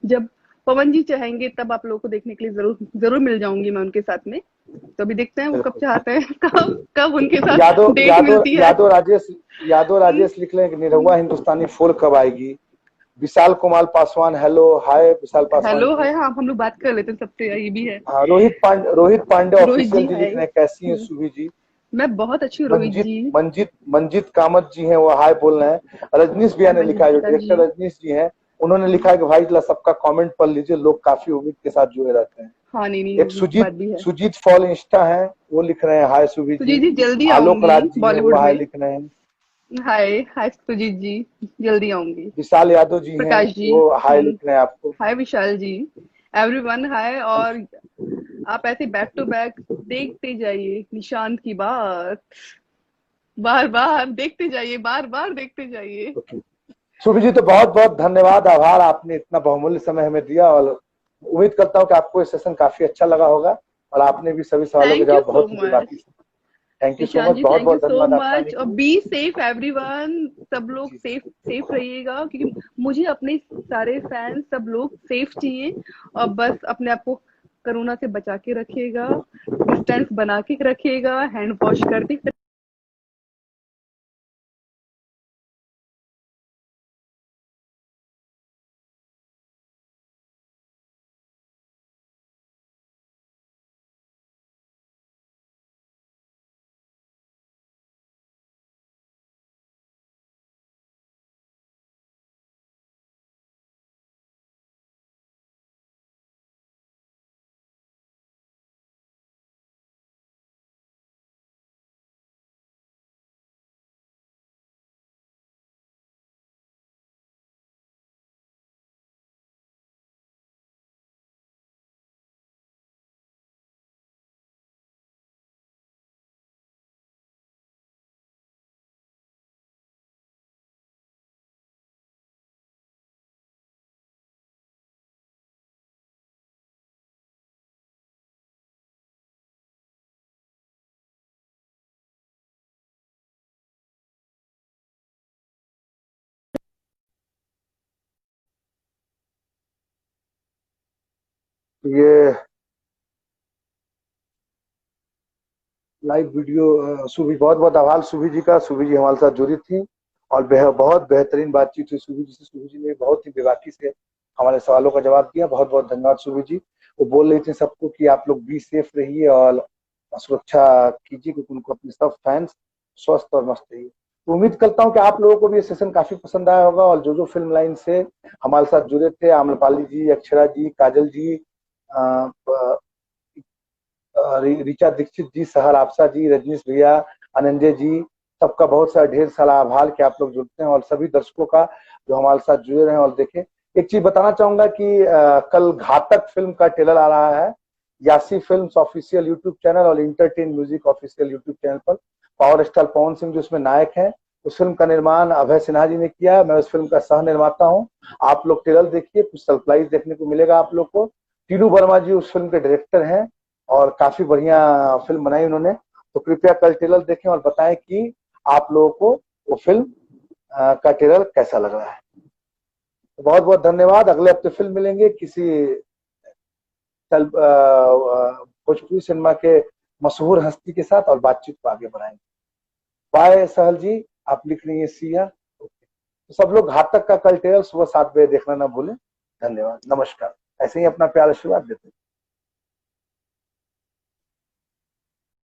जब पवन जी चाहेंगे तब आप लोगों को देखने के लिए जरूर जरूर मिल जाऊंगी मैं उनके साथ में। तो अभी देखते हैं वो कब बिल्कुल। चाहते हैं, कब कब उनके साथ यादव डेट यादव मिलती है। यादव राजेश यादव राजेश लिख रहे हैं कि निरहुआ हिंदुस्तानी 4 कब आएगी? विशाल कुमार पासवान, हेलो हाय विशाल पासवान हेलो जी। है, हाँ हम लोग बात कर लेते हैं सबसे, ये भी है। हाँ, रोहित पांडे रोहित ऑफिशियल जी जी है। लिख रहे हैं कैसी हैं सुभी जी। मैं बहुत अच्छी हूँ रोहित मंजित जी। मंजित मंजित कामत जी हैं, वो हाय बोल रहे हैं। रजनीश भैया ने लिखा है, जो मंजिता जी। डायरेक्टर रजनीश जी हैं, उन्होंने लिखा है कि भाई जरा सबका कमेंट पढ़ लीजिए, लोग काफी उम्मीद के साथ जुड़े रहते हैं। हाँ नहीं नहीं, एक ये बात सुजीत भी है। सुजीत फॉल इंस्टा है, वो लिख रहे हैं हाय सुभी सुजीत जी। जी जल्दी आलोक आऊंगी राज जी हैं, वो बॉलीवुड हाय में। लिख रहे हैं। हाय हाय सुजीत जी, जल्दी आऊंगी। विशाल यादव जी हैं, प्रकाश जी। वो हाय लिख रहे हैं आपको। Hi Vishal ji. Everyone hi. और आप ऐसे बैक टू बैक देखते जाइए निशांत की बात, बार बार देखते जाइए, बार बार देखते जाइए। सुभी जी, तो बहुत बहुत धन्यवाद, आभार, आपने इतना बहुमूल्य समय हमें दिया, और उम्मीद करता हूँ कि आपको ये सेशन काफी अच्छा लगा होगा, और आपने भी सभी सवालों के थैंक यू जवाब सो बहुत ही मच बेबाकी से। थैंक यू सो निशान मच, जी, बहुत थैंक यू बहुत सो धन्यवाद आपका आने मच। और के लिए। बी सेफ एवरीवन, सब लोग जी सेफ सेफ रहिएगा, क्योंकि मुझे अपने सारे फैंस सब लोग सेफ चाहिए। और बस अपने आप को कोरोना से बचा के रखिएगा, डिस्टेंस बना के रखिएगा, हैंड वॉश करते ये लाइव वीडियो, सुभी, बहुत बहुत आभार सुभी जी का। सुभी जी हमारे साथ जुड़ी थी, और बहुत बेहतरीन बातचीत हुई सुभी जी से। सुभी जी ने बहुत ही बेबाकी से हमारे सवालों का जवाब दिया, बहुत बहुत धन्यवाद सुभी जी। वो बोल रही थी सबको कि आप लोग बी सेफ रहिए और सुरक्षा कीजिए, क्योंकि उनको अपने सब फैंस स्वस्थ और मस्त रहिए। तो उम्मीद करता हूँ कि आप लोगों को भी ये सेशन काफी पसंद आया होगा, और जो जो फिल्म लाइन से हमारे साथ जुड़े थे, आम्रपाली जी, अक्षरा जी, काजल जी, ऋचा दीक्षित जी, सहर आपसा जी, रजनीश भैया, अनंजय जी, सबका बहुत सारा ढेर सारा आभार कि आप लोग जुड़ते हैं, और सभी दर्शकों का जो हमारे साथ जुड़े रहे और देखें। एक चीज बताना चाहूंगा कि कल घातक फिल्म का ट्रेलर आ रहा है यासी फिल्म्स ऑफिशियल यूट्यूब चैनल और entertain music official YouTube channel पर। पावर स्टार पवन सिंह जो उसमें नायक हैं, उस फिल्म का निर्माण अभय सिन्हा जी ने किया है, मैं उस फिल्म का सह निर्माता हूँ। आप लोग ट्रेलर देखिए, कुछ सरप्राइज देखने को मिलेगा आप लोग को। टीनू वर्मा जी उस फिल्म के डायरेक्टर हैं और काफी बढ़िया फिल्म बनाई उन्होंने। तो कृपया कल ट्रेलर देखें और बताएं कि आप लोगों को वो फिल्म का ट्रेलर कैसा लग रहा है। तो बहुत बहुत धन्यवाद। अगले हफ्ते फिल्म मिलेंगे किसी भोजपुरी सिनेमा के मशहूर हस्ती के साथ और बातचीत को आगे बढ़ाएंगे। बाय सहल जी, आप लिख रही है सिया। तो सब लोग घातक का कल ट्रेलर सुबह 7 बजे देखना ना भूलें। धन्यवाद, नमस्कार। ऐसे ही अपना प्यार आशीर्वाद देते हैं।